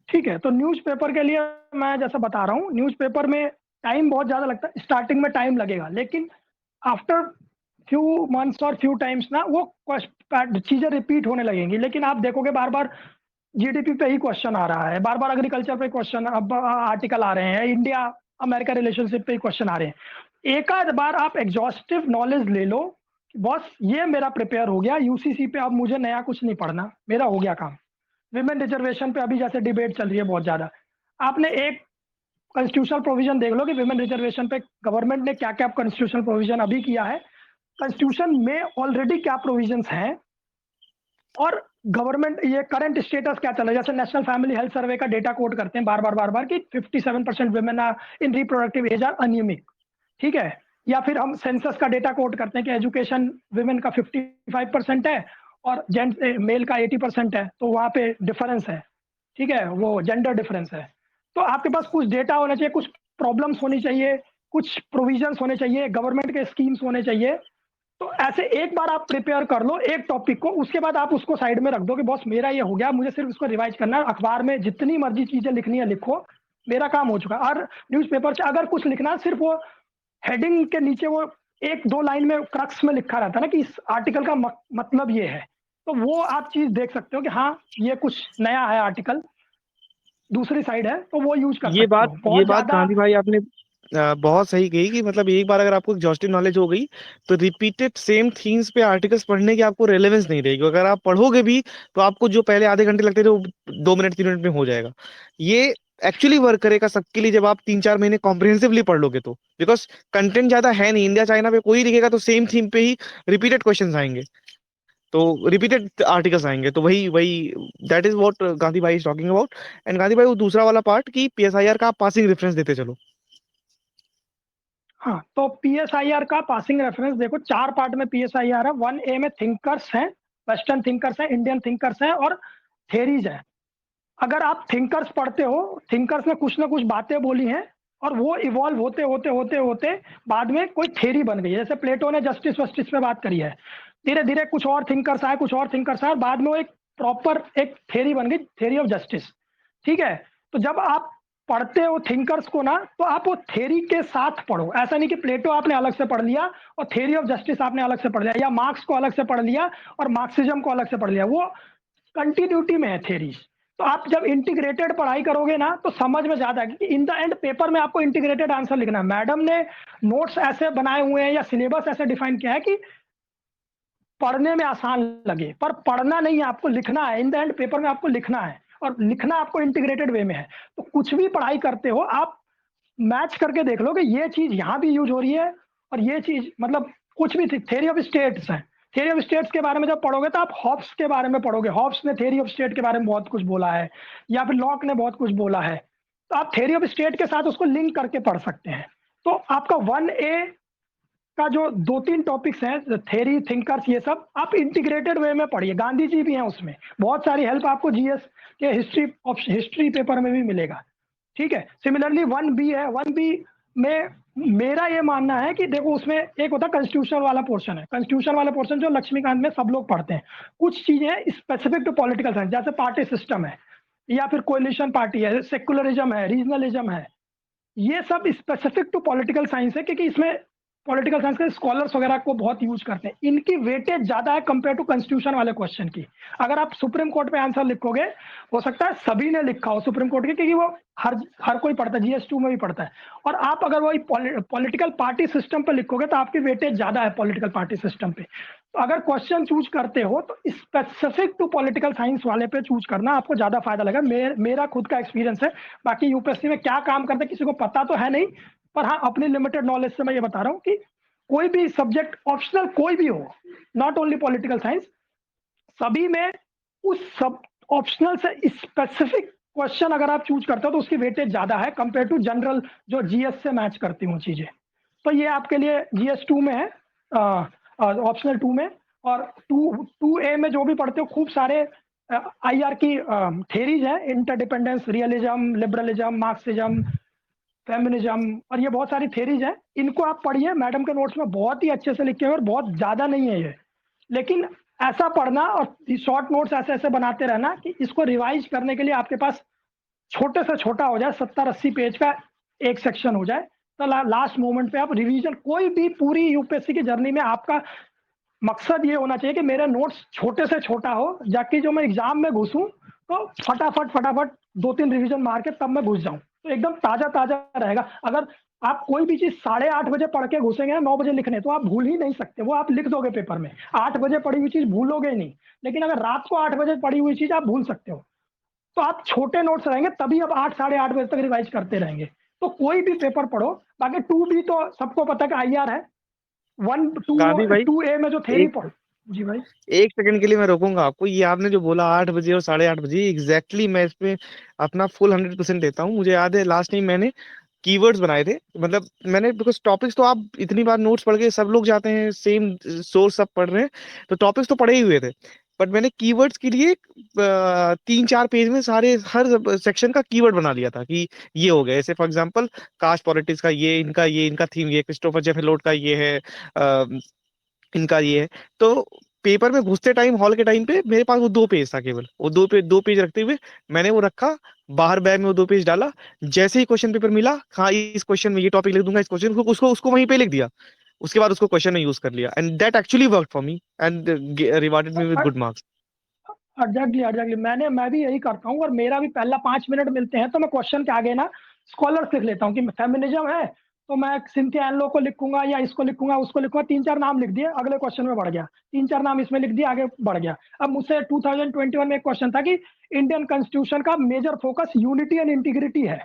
ठीक है, तो न्यूज़पेपर के लिए मैं जैसा बता रहा हूँ, न्यूज़पेपर में टाइम बहुत ज़्यादा लगता है, स्टार्टिंग में टाइम लगेगा, लेकिन आफ्टर फ्यू मंथ्स और फ्यू टाइम्स ना वो चीज़ें रिपीट होने लगेंगी। लेकिन आप देखोगे बार बार जीडीपी पे ही क्वेश्चन आ रहा है, बार बार एग्रीकल्चर पे क्वेश्चन, अब आर्टिकल आ रहे हैं, इंडिया अमेरिका रिलेशनशिप पे ही क्वेश्चन आ रहे हैं। एक आध बार आप एग्जॉस्टिव नॉलेज ले लो, बस ये मेरा प्रिपेयर हो गया यूसीसी पे, अब मुझे नया कुछ नहीं पढ़ना, मेरा हो गया काम। विमेन रिजर्वेशन पे अभी जैसे डिबेट चल रही है बहुत ज्यादा, आपने एक कॉन्स्टिट्यूशनल प्रोविजन देख लो कि विमेन रिजर्वेशन पे गवर्नमेंट ने क्या क्या कॉन्स्टिट्यूशनल प्रोविजन अभी किया है, कॉन्स्टिट्यूशन में ऑलरेडी क्या प्रोविजंस हैं, और गवर्नमेंट ये करंट स्टेटस क्या चल रहा है। जैसे नेशनल फैमिली हेल्थ सर्वे का डेटा कोट करते हैं बार बार कि 57% women in reproductive age are अनियमिक, ठीक है। या फिर हम सेंसस का डेटा कोट करते हैं कि एजुकेशन वुमेन का 55% है और जेंट्स मेल का 80% है, तो वहां पे डिफरेंस है, ठीक है, वो जेंडर डिफरेंस है। तो आपके पास कुछ डेटा होना चाहिए, कुछ प्रॉब्लम्स होनी चाहिए, कुछ प्रोविजंस होने चाहिए, गवर्नमेंट के स्कीम्स होने चाहिए। तो ऐसे एक बार आप प्रिपेयर कर लो एक टॉपिक को, उसके बाद आप उसको साइड में रख दो कि बॉस मेरा ये हो गया, मुझे सिर्फ इसको रिवाइज करना है, अखबार में जितनी मर्जी चीजें लिखनी है लिखो, मेरा काम हो चुका। और न्यूज़पेपर से अगर कुछ लिखना है, सिर्फ वो हेडिंग के नीचे वो एक दो लाइन में क्रक्स में लिखा रहता है ना कि इस आर्टिकल का मतलब ये है, तो वो आप चीज देख सकते हो कि हाँ ये कुछ नया है आर्टिकल, दूसरी साइड है, तो वो यूज कर ये सकते बात हो ये बहुत बात ज्यादा। गांधी भाई आपने बहुत सही कही कि मतलब एक बार अगर आपको एग्जॉस्टिव नॉलेज हो गई तो रिपीटेड सेम थीम्स पे आर्टिकल्स पढ़ने की आपको रेलेवेंस नहीं रहेगी। अगर आप पढ़ोगे भी तो आपको जो पहले आधे घंटे लगते थे वो 2 मिनट 3 मिनट में हो जाएगा। ये एक्चुअली वर्क करेगा सबके लिए जब आप 3-4 महीने कॉम्प्रिहेंसिवली पढ़ लोगे तो। बिकॉज कंटेंट ज्यादा है नहीं, इंडिया चाइना पे कोई लिखेगा तो सेम थीम पे ही रिपीटेड क्वेश्चंस आएंगे, तो रिपीटेड आर्टिकल्स आएंगे। तो वही वही दैट इज व्हाट गांधी भाई is talking about. And Gandhi भाई वो दूसरा वाला पार्ट कि पीएसआईआर का आप पासिंग रेफरेंस देते चलो। हाँ, तो पीएसआईआर का पासिंग रेफरेंस देखो, 4 पार्ट में पीएसआईआर है। 1A में थिंकर्स हैं, वेस्टर्न थिंकर्स हैं, इंडियन थिंकर्स हैं और थेरीज है। अगर आप थिंकर्स पढ़ते हो, थिंकर्स ने कुछ ना कुछ बातें बोली हैं और वो इवॉल्व होते होते होते होते बाद में कोई थेरी बन गई है। जैसे प्लेटो ने जस्टिस वस्टिस पे बात करी है, धीरे धीरे कुछ और थिंकर्स आए, कुछ और थिंकर्स आए, और बाद में वो एक प्रॉपर एक थेरी बन गई, थेरी ऑफ जस्टिस, ठीक है। तो जब आप पढ़ते हो थिंकर्स को ना, तो आप वो थेरी के साथ पढ़ो, ऐसा नहीं कि प्लेटो आपने अलग से पढ़ लिया और थेरी ऑफ जस्टिस आपने अलग से पढ़ लिया, या मार्क्स को अलग से पढ़ लिया और मार्क्सिज्म को अलग से पढ़ लिया, वो कंटिन्यूटी में है थेरीज। तो आप जब इंटीग्रेटेड पढ़ाई करोगे ना तो समझ में ज्यादा है कि इन द एंड पेपर में आपको इंटीग्रेटेड आंसर लिखना है। मैडम ने नोट्स ऐसे बनाए हुए हैं या सिलेबस ऐसे डिफाइन किया है कि पढ़ने में आसान लगे, पर पढ़ना नहीं है, आपको लिखना है। इन द एंड पेपर में आपको लिखना है, और लिखना आपको इंटीग्रेटेड वे में है। तो कुछ भी पढ़ाई करते हो आप मैच करके देख लो कि ये चीज यहाँ भी यूज हो रही है, और ये चीज मतलब कुछ भी थेरी ऑफ स्टेट्स है। थेरी ऑफ स्टेट्स के बारे में जब पढ़ोगे तो आप हॉब्स के बारे में पढ़ोगे, हॉब्स ने थेरी ऑफ स्टेट के बारे में बहुत कुछ बोला है, या फिर लॉक ने बहुत कुछ बोला है, तो आप थेरी ऑफ स्टेट के साथ उसको लिंक करके पढ़ सकते हैं। तो आपका 1A का जो 2-3 टॉपिक्स हैं, थेरी, थिंकर्स, ये सब आप इंटीग्रेटेड वे में पढ़िए। गांधी जी भी हैं उसमें, बहुत सारी हेल्प आपको जीएस के हिस्ट्री पेपर में भी मिलेगा, ठीक है। सिमिलरली 1B है, 1B में मेरा ये मानना है कि देखो उसमें एक होता है कॉन्स्टिट्यूशन वाला पोर्शन है, कॉन्स्टिट्यूशन वाला पोर्शन जो लक्ष्मीकांत में सब लोग पढ़ते हैं। कुछ चीजें स्पेसिफिक टू पॉलिटिकल साइंस, जैसे पार्टी सिस्टम है, या फिर कोलिशन पार्टी है, सेकुलरिज्म है, रीजनलिज्म है, ये सब स्पेसिफिक टू पॉलिटिकल साइंस है, क्योंकि इसमें पॉलिटिकल साइंस के स्कॉलर्स वगैरह को बहुत यूज करते हैं। इनकी वेटेज ज्यादा है कंपेयर टू कॉन्स्टिट्यूशन वाले क्वेश्चन की। अगर आप सुप्रीम कोर्ट पे आंसर लिखोगे, हो सकता है सभी ने लिखा हो सुप्रीम कोर्ट के, क्योंकि वो हर कोई पढ़ता है, GS2 में भी पढ़ता है। और आप अगर वही पॉलिटिकल पार्टी सिस्टम पे लिखोगे तो आपकी वेटेज ज्यादा है पॉलिटिकल पार्टी सिस्टम पे। तो अगर क्वेश्चन चूज करते हो तो स्पेसिफिक टू पॉलिटिकल साइंस वाले पे चूज करना आपको ज्यादा फायदा लगेगा। मेरा खुद का एक्सपीरियंस है। बाकी यूपीएससी में क्या काम करते हैं किसी को पता तो है नहीं, पर हाँ अपनी लिमिटेड नॉलेज से मैं ये बता रहा हूँ कि कोई भी सब्जेक्ट ऑप्शनल कोई भी हो, नॉट ओनली पॉलिटिकल साइंस, सभी में उस सब ऑप्शनल से स्पेसिफिक क्वेश्चन अगर आप चूज करते हो तो उसकी वेटेज ज्यादा है कंपेयर टू जनरल जो जीएस से मैच करती हूँ चीजें। तो ये आपके लिए GS 2 में है, ऑप्शनल 2 में। और 2A में जो भी पढ़ते हो खूब सारे IR की थेरीज है, interdependence, realism, liberalism, Marxism, feminism, और ये बहुत सारी थेरीज हैं। इनको आप पढ़िए, मैडम के नोट्स में बहुत ही अच्छे से लिखे हुए और बहुत ज़्यादा नहीं है ये, लेकिन ऐसा पढ़ना और शॉर्ट नोट्स ऐसे ऐसे बनाते रहना कि इसको रिवाइज करने के लिए आपके पास छोटे से छोटा हो जाए, 70-80 पेज का एक सेक्शन हो जाए, तो लास्ट मोमेंट पे आप रिवीजन, कोई भी पूरी यूपीएससी की जर्नी में आपका मकसद ये होना चाहिए कि मेरे नोट्स छोटे से छोटा हो, जाकि जो मैं एग्जाम में घुसूं तो फटाफट 2-3 रिवीजन मार के तब मैं घुस जाऊं, तो एकदम ताजा ताजा रहेगा। अगर आप कोई भी चीज 8:30 बजे पढ़ के घुसेंगे 9 बजे लिखने, तो आप भूल ही नहीं सकते, वो आप लिख दोगे पेपर में। 8 बजे पढ़ी हुई चीज भूलोगे ही नहीं, लेकिन अगर रात को 8 बजे पढ़ी हुई चीज आप भूल सकते हो। तो आप छोटे नोट्स रहेंगे तभी आप 8-8:30 बजे तक रिवाइज करते रहेंगे। तो कोई भी पेपर पढ़ो, बाकी 2B तो सबको पता है कि IR है। 2A में जो थेरी एक पढ़ो। जी भाई। एक सेकंड के लिए मैं रोकूंगा आपको। ये आपने जो बोला 8 बजे और 8:30 बजे, एग्जैक्टली मैं इसमें अपना फुल 100% देता हूँ। मुझे याद है लास्ट टाइम मैंने कीवर्ड्स बनाए थे, मतलब मैंने, बिकॉज टॉपिक्स तो आप इतनी बार नोट्स पढ़ के सब लोग जाते हैं, सेम सोर्स सब पढ़ रहे हैं, तो टॉपिक्स तो पढ़े ही हुए थे, बट मैंने कीवर्ड्स के लिए 3-4 पेज में सारे हर सेक्शन का कीवर्ड बना लिया था कि ये हो गया। जैसे फॉर एग्जांपल कास्ट पॉलिटिक्स का ये इनका थीम, ये क्रिस्टोफर जेफेलोट का ये है, इनका ये है। तो पेपर में घुसते टाइम, हॉल के टाइम पे मेरे पास वो 2 पेज था, केवल वो 2 पेज रखते हुए मैंने वो रखा, बाहर बैग में वो 2 पेज डाला। जैसे ही क्वेश्चन पेपर मिला, हाँ इस क्वेश्चन में ये टॉपिक लिख दूंगा, इस क्वेश्चन को उसको उसको वहीं पे लिख दिया। उसके बाद उसको क्वेश्चन में यूज कर लिया, and that actually work for me and rewarded me with good marks. Exactly मैं भी यही करता हूँ, और मेरा भी पहला 5 मिनट मिलते हैं तो मैं क्वेश्चन के आगे ना स्कॉलर्स लिख लेता हूँ कि फेमिनिज्म है, तो मैं सिंथिया एनलो को लिखूंगा या इसको लिखूंगा उसको लिखूंगा, 3-4 नाम लिख दिए, अगले क्वेश्चन में बढ़ गया, 3-4 नाम इसमें लिख दिए, आगे बढ़ गया। अब मुझसे 2021 में एक क्वेश्चन था कि इंडियन कॉन्स्टिट्यूशन का major focus unity and integrity है,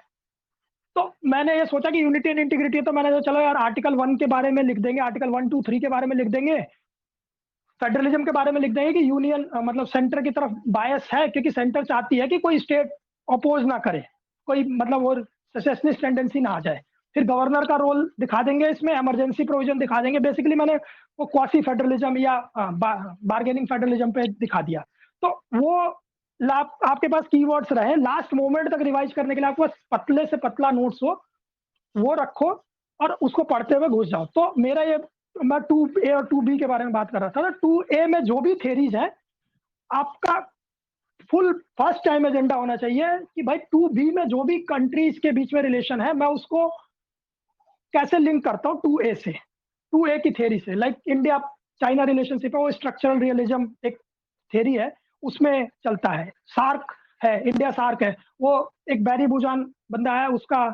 तो मैंने ये सोचा कि यूनिटी एंड इंटीग्रिटी है, तो मैंने चलो यार आर्टिकल 1 के बारे में लिख देंगे, आर्टिकल 1, 2, 3 के बारे में लिख देंगे, फेडरलिज्म के बारे में लिख देंगे कि यूनियन मतलब सेंटर की तरफ बायस है, क्योंकि सेंटर चाहती है कि कोई स्टेट अपोज ना करे, कोई मतलब वो सेसेशनिस्ट टेंडेंसी ना आ जाए। फिर गवर्नर का रोल दिखा देंगे, इसमें इमरजेंसी प्रोविजन दिखा देंगे। बेसिकली मैंने वो क्वासी फेडरलिज्म या बार्गेनिंग फेडरलिज्म पे दिखा दिया। तो वो आपके पास कीवर्ड्स रहे, लास्ट मोमेंट तक रिवाइज करने के लिए आपके पास पतले से पतला नोट्स हो, वो रखो और उसको पढ़ते हुए घुस जाओ। तो मेरा ये, मैं 2A और 2B के बारे में बात कर रहा था ना। 2A में जो भी थेरीज है, आपका फुल फर्स्ट टाइम एजेंडा होना चाहिए कि भाई 2B में जो भी कंट्रीज के बीच में रिलेशन है, मैं उसको कैसे लिंक करता हूँ 2A से, 2A की थेरी से। लाइक इंडिया चाइना रिलेशनशिप है, वो स्ट्रक्चरल रियलिज्म एक थेरी है, उसमें चलता है। सार्क है, इंडिया सार्क है, वो एक बैरी बुजान बंदा है, उसका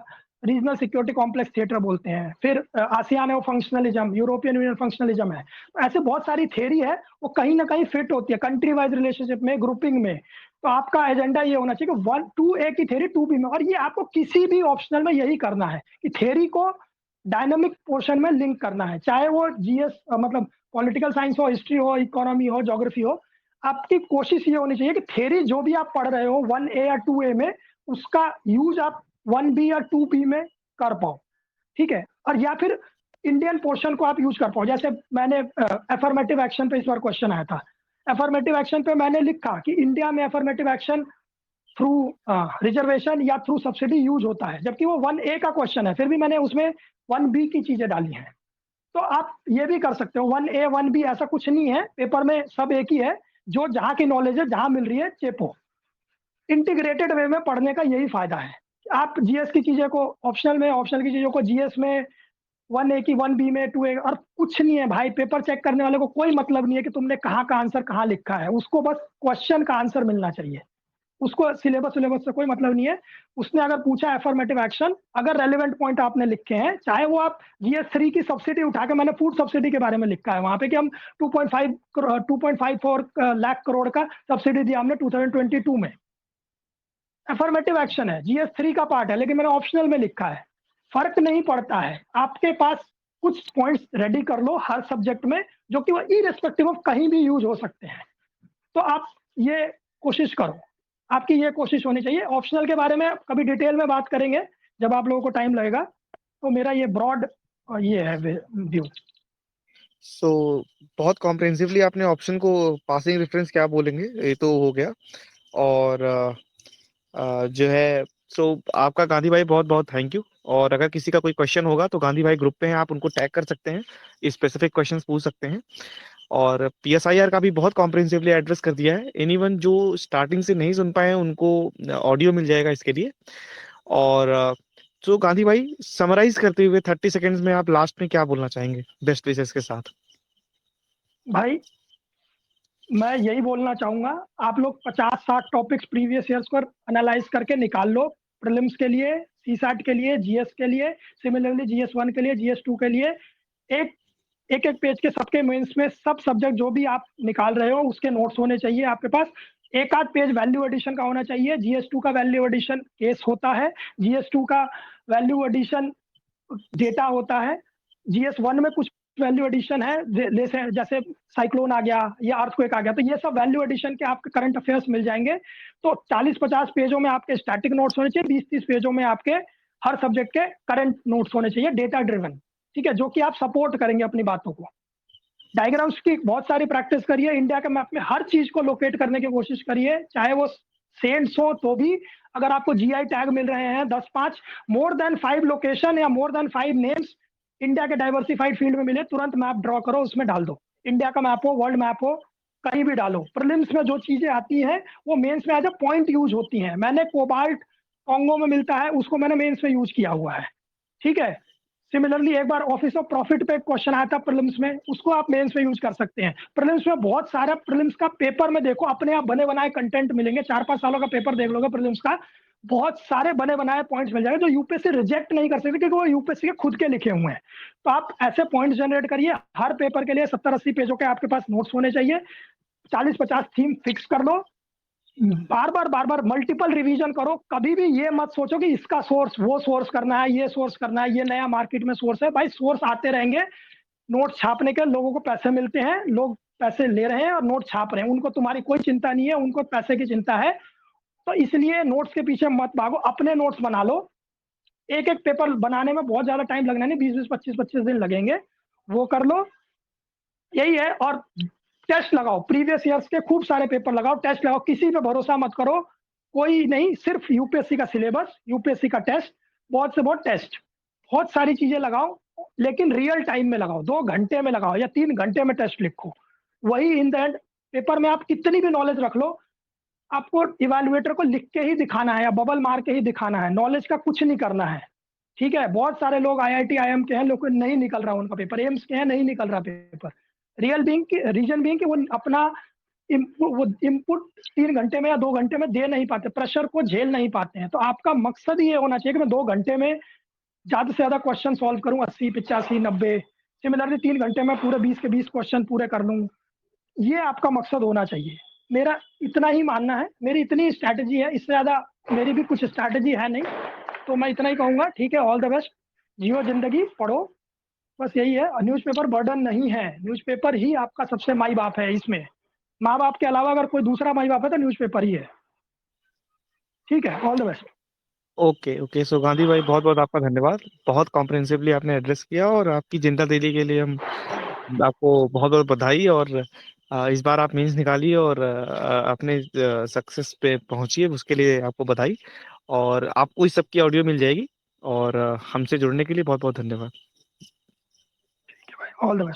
रीजनल सिक्योरिटी कॉम्प्लेक्स थिएटर बोलते हैं। फिर आसियान है, वो फंक्शनलिज्म, यूरोपियन यूनियन फंक्शनलिज्म है। तो ऐसे बहुत सारी थेरी है, वो कहीं ना कहीं फिट होती है कंट्री वाइज रिलेशनशिप में, ग्रुपिंग में। तो आपका एजेंडा ये होना चाहिए कि 2A की थेरी 2B में, और ये आपको किसी भी ऑप्शनल में यही करना है कि थेरी को डायनामिक पोर्शन में लिंक करना है, चाहे वो GS मतलब पॉलिटिकल साइंस हो, हिस्ट्री हो, इकोनॉमी हो, ज्योग्राफी हो। आपकी कोशिश ये होनी चाहिए कि थेरी जो भी आप पढ़ रहे हो 1A या 2A में, उसका यूज आप 1B या 2B में कर पाओ, ठीक है। और या फिर इंडियन पोर्शन को आप यूज कर पाओ। जैसे मैंने एफर्मेटिव एक्शन पे इस बार क्वेश्चन आया था, एफर्मेटिव एक्शन पे मैंने लिखा कि इंडिया में एफर्मेटिव एक्शन थ्रू रिजर्वेशन या थ्रू सब्सिडी यूज होता है, जबकि वो 1A का क्वेश्चन है, फिर भी मैंने उसमें 1B की चीजें डाली हैं। तो आप ये भी कर सकते हो, 1A 1B ऐसा कुछ नहीं है, पेपर में सब एक ही है, जो जहाँ की नॉलेज है जहाँ मिल रही है चेपो। इंटीग्रेटेड वे में पढ़ने का यही फायदा है। आप GS की चीजें को ऑप्शनल में, ऑप्शनल की चीजों को GS में, 1A की 1B में, 2A, और कुछ नहीं है भाई। पेपर चेक करने वाले को कोई मतलब नहीं है कि तुमने कहाँ का आंसर कहाँ लिखा है, उसको बस क्वेश्चन का आंसर मिलना चाहिए, उसको सिलेबस से कोई मतलब नहीं है। उसने अगर पूछा एफर्मेटिव एक्शन, अगर रेलेवेंट पॉइंट आपने लिखे हैं, चाहे वो आप GS 3 की सब्सिडी उठा के, मैंने फूड सब्सिडी के बारे में लिखा है वहां पे कि हम 2.54 लाख करोड़ का सब्सिडी दिया हमने 2022 में। एफर्मेटिव एक्शन है, GS 3 का पार्ट है, लेकिन मैंने ऑप्शनल में लिखा है। फर्क नहीं पड़ता है, आपके पास कुछ पॉइंट्स रेडी कर लो हर सब्जेक्ट में, जो कि वो इरेस्पेक्टिव ऑफ कहीं भी यूज हो सकते हैं। तो आप ये कोशिश करो, आपकी ये कोशिश होनी चाहिए। ऑप्शनल के बारे में कभी डिटेल में बात करेंगे जब आप लोगों को टाइम लगेगा। तो मेरा ये ब्रॉड और ये है व्यू। सो बहुत कॉम्प्रिहेंसिवली आपने ऑप्शन को पासिंग रेफरेंस क्या बोलेंगे ये तो हो गया। और जो है सो आपका गांधी भाई बहुत बहुत थैंक यू। और अगर किसी का कोई क्वेश्चन होगा तो गांधी भाई ग्रुप पे हैं, आप उनको टैग कर सकते हैं, स्पेसिफिक क्वेश्चंस पूछ सकते हैं। और पीएसआईआर का भी बहुत कॉम्प्रिहेंसिवली एड्रेस कर दिया है। एनीवन जो स्टार्टिंग से नहीं सुन पाए हैं उनको ऑडियो मिल जाएगा इसके लिए। और तो गांधी भाई समराइज करते हुए 30 सेकेंड्स में आप लास्ट में क्या बोलना चाहेंगे बेस्ट विशेस के साथ? भाई मैं यही बोलना चाहूंगा, आप लोग 50-60 टॉपिक्स प्रीवियस ईयर्स पर एनालाइज करके निकाल लो, प्रीलिम्स के लिए, सीसैट के लिए, जीएस के लिए, सिमिलरली जीएस 1 के लिए, जीएस 2 के लिए। एक एक एक पेज के सबके मेंस में सब सब्जेक्ट जो भी आप निकाल रहे हो उसके नोट्स होने चाहिए आपके पास। एक आध पेज वैल्यू एडिशन का होना चाहिए। जीएस 2 का वैल्यू एडिशन केस होता है, जीएस 2 का वैल्यू एडिशन डेटा होता है, जीएस 1 में कुछ वैल्यू एडिशन है, जैसे साइक्लोन आ गया या अर्थक्वेक आ गया, तो ये सब वैल्यू एडिशन के आपके करंट अफेयर्स मिल जाएंगे। तो 40-50 पेजों में आपके स्टैटिक नोट्स होने चाहिए, 20-30 पेजों में आपके हर सब्जेक्ट के करंट नोट्स होने चाहिए, डेटा ड्रिवन, ठीक है, जो कि आप सपोर्ट करेंगे अपनी बातों को। डायग्राम्स की बहुत सारी प्रैक्टिस करिए, इंडिया के मैप में हर चीज को लोकेट करने की कोशिश करिए, चाहे वो सेंट्स हो तो भी। अगर आपको जीआई टैग मिल रहे हैं 10-5, मोर देन 5 लोकेशन या मोर देन 5 नेम्स इंडिया के डाइवर्सिफाइड फील्ड में मिले, तुरंत मैप ड्रॉ करो, उसमें डाल दो। इंडिया का मैप हो, वर्ल्ड मैप हो, कहीं भी डालो। प्रीलिम्स में जो चीजें आती हैं वो मेंस में एज अ पॉइंट यूज होती हैं। मैंने कोबाल्ट कॉन्गो में मिलता है, उसको मैंने मेंस में यूज किया हुआ है, ठीक है। सिमिलरली एक बार ऑफिस ऑफ प्रॉफिट पे क्वेश्चन आया था प्रीलिम्स में, उसको आप मेंस में यूज कर सकते हैं। प्रीलिम्स में बहुत सारा, प्रीलिम्स का पेपर में देखो अपने आप बने बनाए कंटेंट मिलेंगे, 4-5 सालों का पेपर देख लोगे प्रीलिम्स का, बहुत सारे बने बनाए पॉइंट्स मिल जाएंगे जो यूपीएससी रिजेक्ट नहीं कर सकते क्योंकि वो यूपीएससी के खुद के लिखे हुए हैं। तो आप ऐसे पॉइंट्स जनरेट करिए। हर पेपर के लिए 70-80 पेजों के आपके पास नोट्स होने चाहिए। 40-50 थीम फिक्स कर लो, बार बार मल्टीपल रिवीजन करो। कभी भी ये मत सोचो कि इसका सोर्स, वो सोर्स करना है, ये सोर्स करना है, ये नया मार्केट में सोर्स है। भाई सोर्स आते रहेंगे, नोट छापने के लोगों को पैसे मिलते हैं, लोग पैसे ले रहे हैं और नोट छाप रहे हैं, उनको तुम्हारी कोई चिंता नहीं है, उनको पैसे की चिंता है। तो इसलिए नोट्स के पीछे मत भागो, अपने नोट्स बना लो। एक एक पेपर बनाने में बहुत ज्यादा टाइम लगना नहीं, 20-20, 25-25 दिन लगेंगे, वो कर लो, यही है। और टेस्ट लगाओ, प्रीवियस ईयर्स के खूब सारे पेपर लगाओ, टेस्ट लगाओ, किसी पे भरोसा मत करो, कोई नहीं, सिर्फ यूपीएससी का सिलेबस, यूपीएससी का टेस्ट, बहुत से बहुत टेस्ट, बहुत सारी चीजें लगाओ, लेकिन रियल टाइम में लगाओ, 2 घंटे में लगाओ या 3 घंटे में टेस्ट लिखो। वही इन द एंड पेपर में आप कितनी भी नॉलेज रख लो, आपको इवेल्युएटर को लिख के ही दिखाना है या बबल मार के ही दिखाना है, नॉलेज का कुछ नहीं करना है, ठीक है। बहुत सारे लोग आईआईटी आईएम के हैं, लोग नहीं निकल रहा उनका पेपर, एम्स के हैं नहीं निकल रहा paper. Real being reason being कि वो अपना वो इनपुट 3 घंटे में या 2 घंटे में दे नहीं पाते, प्रेशर को झेल नहीं पाते हैं। तो आपका मकसद ये होना चाहिए कि मैं 2 घंटे में ज्यादा से ज्यादा क्वेश्चन सॉल्व करूं, 80, 85, 90। सिमिलरली 3 घंटे में पूरे 20 के 20 क्वेश्चन पूरे कर लूं, ये आपका मकसद होना चाहिए। मेरा इतना ही मानना है, मेरी इतनी स्ट्रैटेजी है, इससे ज्यादा मेरी भी कुछ स्ट्रैटेजी है नहीं, तो मैं इतना ही कहूंगा, ठीक है। ऑल द बेस्ट, जियो जिंदगी, पढ़ो, बस यही है। न्यूज़पेपर बर्डन नहीं है, न्यूज़पेपर ही आपका सबसे माई बाप है। इसमें माँ बाप के अलावा अगर कोई दूसरा माई बाप है तो न्यूज़पेपर ही है, ठीक है। All the best. Okay okay, so Gandhi भाई बहुत बहुत आपका धन्यवाद। बहुत कॉम्प्रिहेंसिवली आपने एड्रेस किया और आपकी जिंदा दिली के लिए हम आपको बहुत बहुत बधाई। और इस बार आप मीन्स निकालिए और अपने सक्सेस पे पहुंचिए, उसके लिए आपको बधाई। और आपको इस सब की ऑडियो मिल जाएगी। और हमसे जुड़ने के लिए बहुत बहुत धन्यवाद। All the best.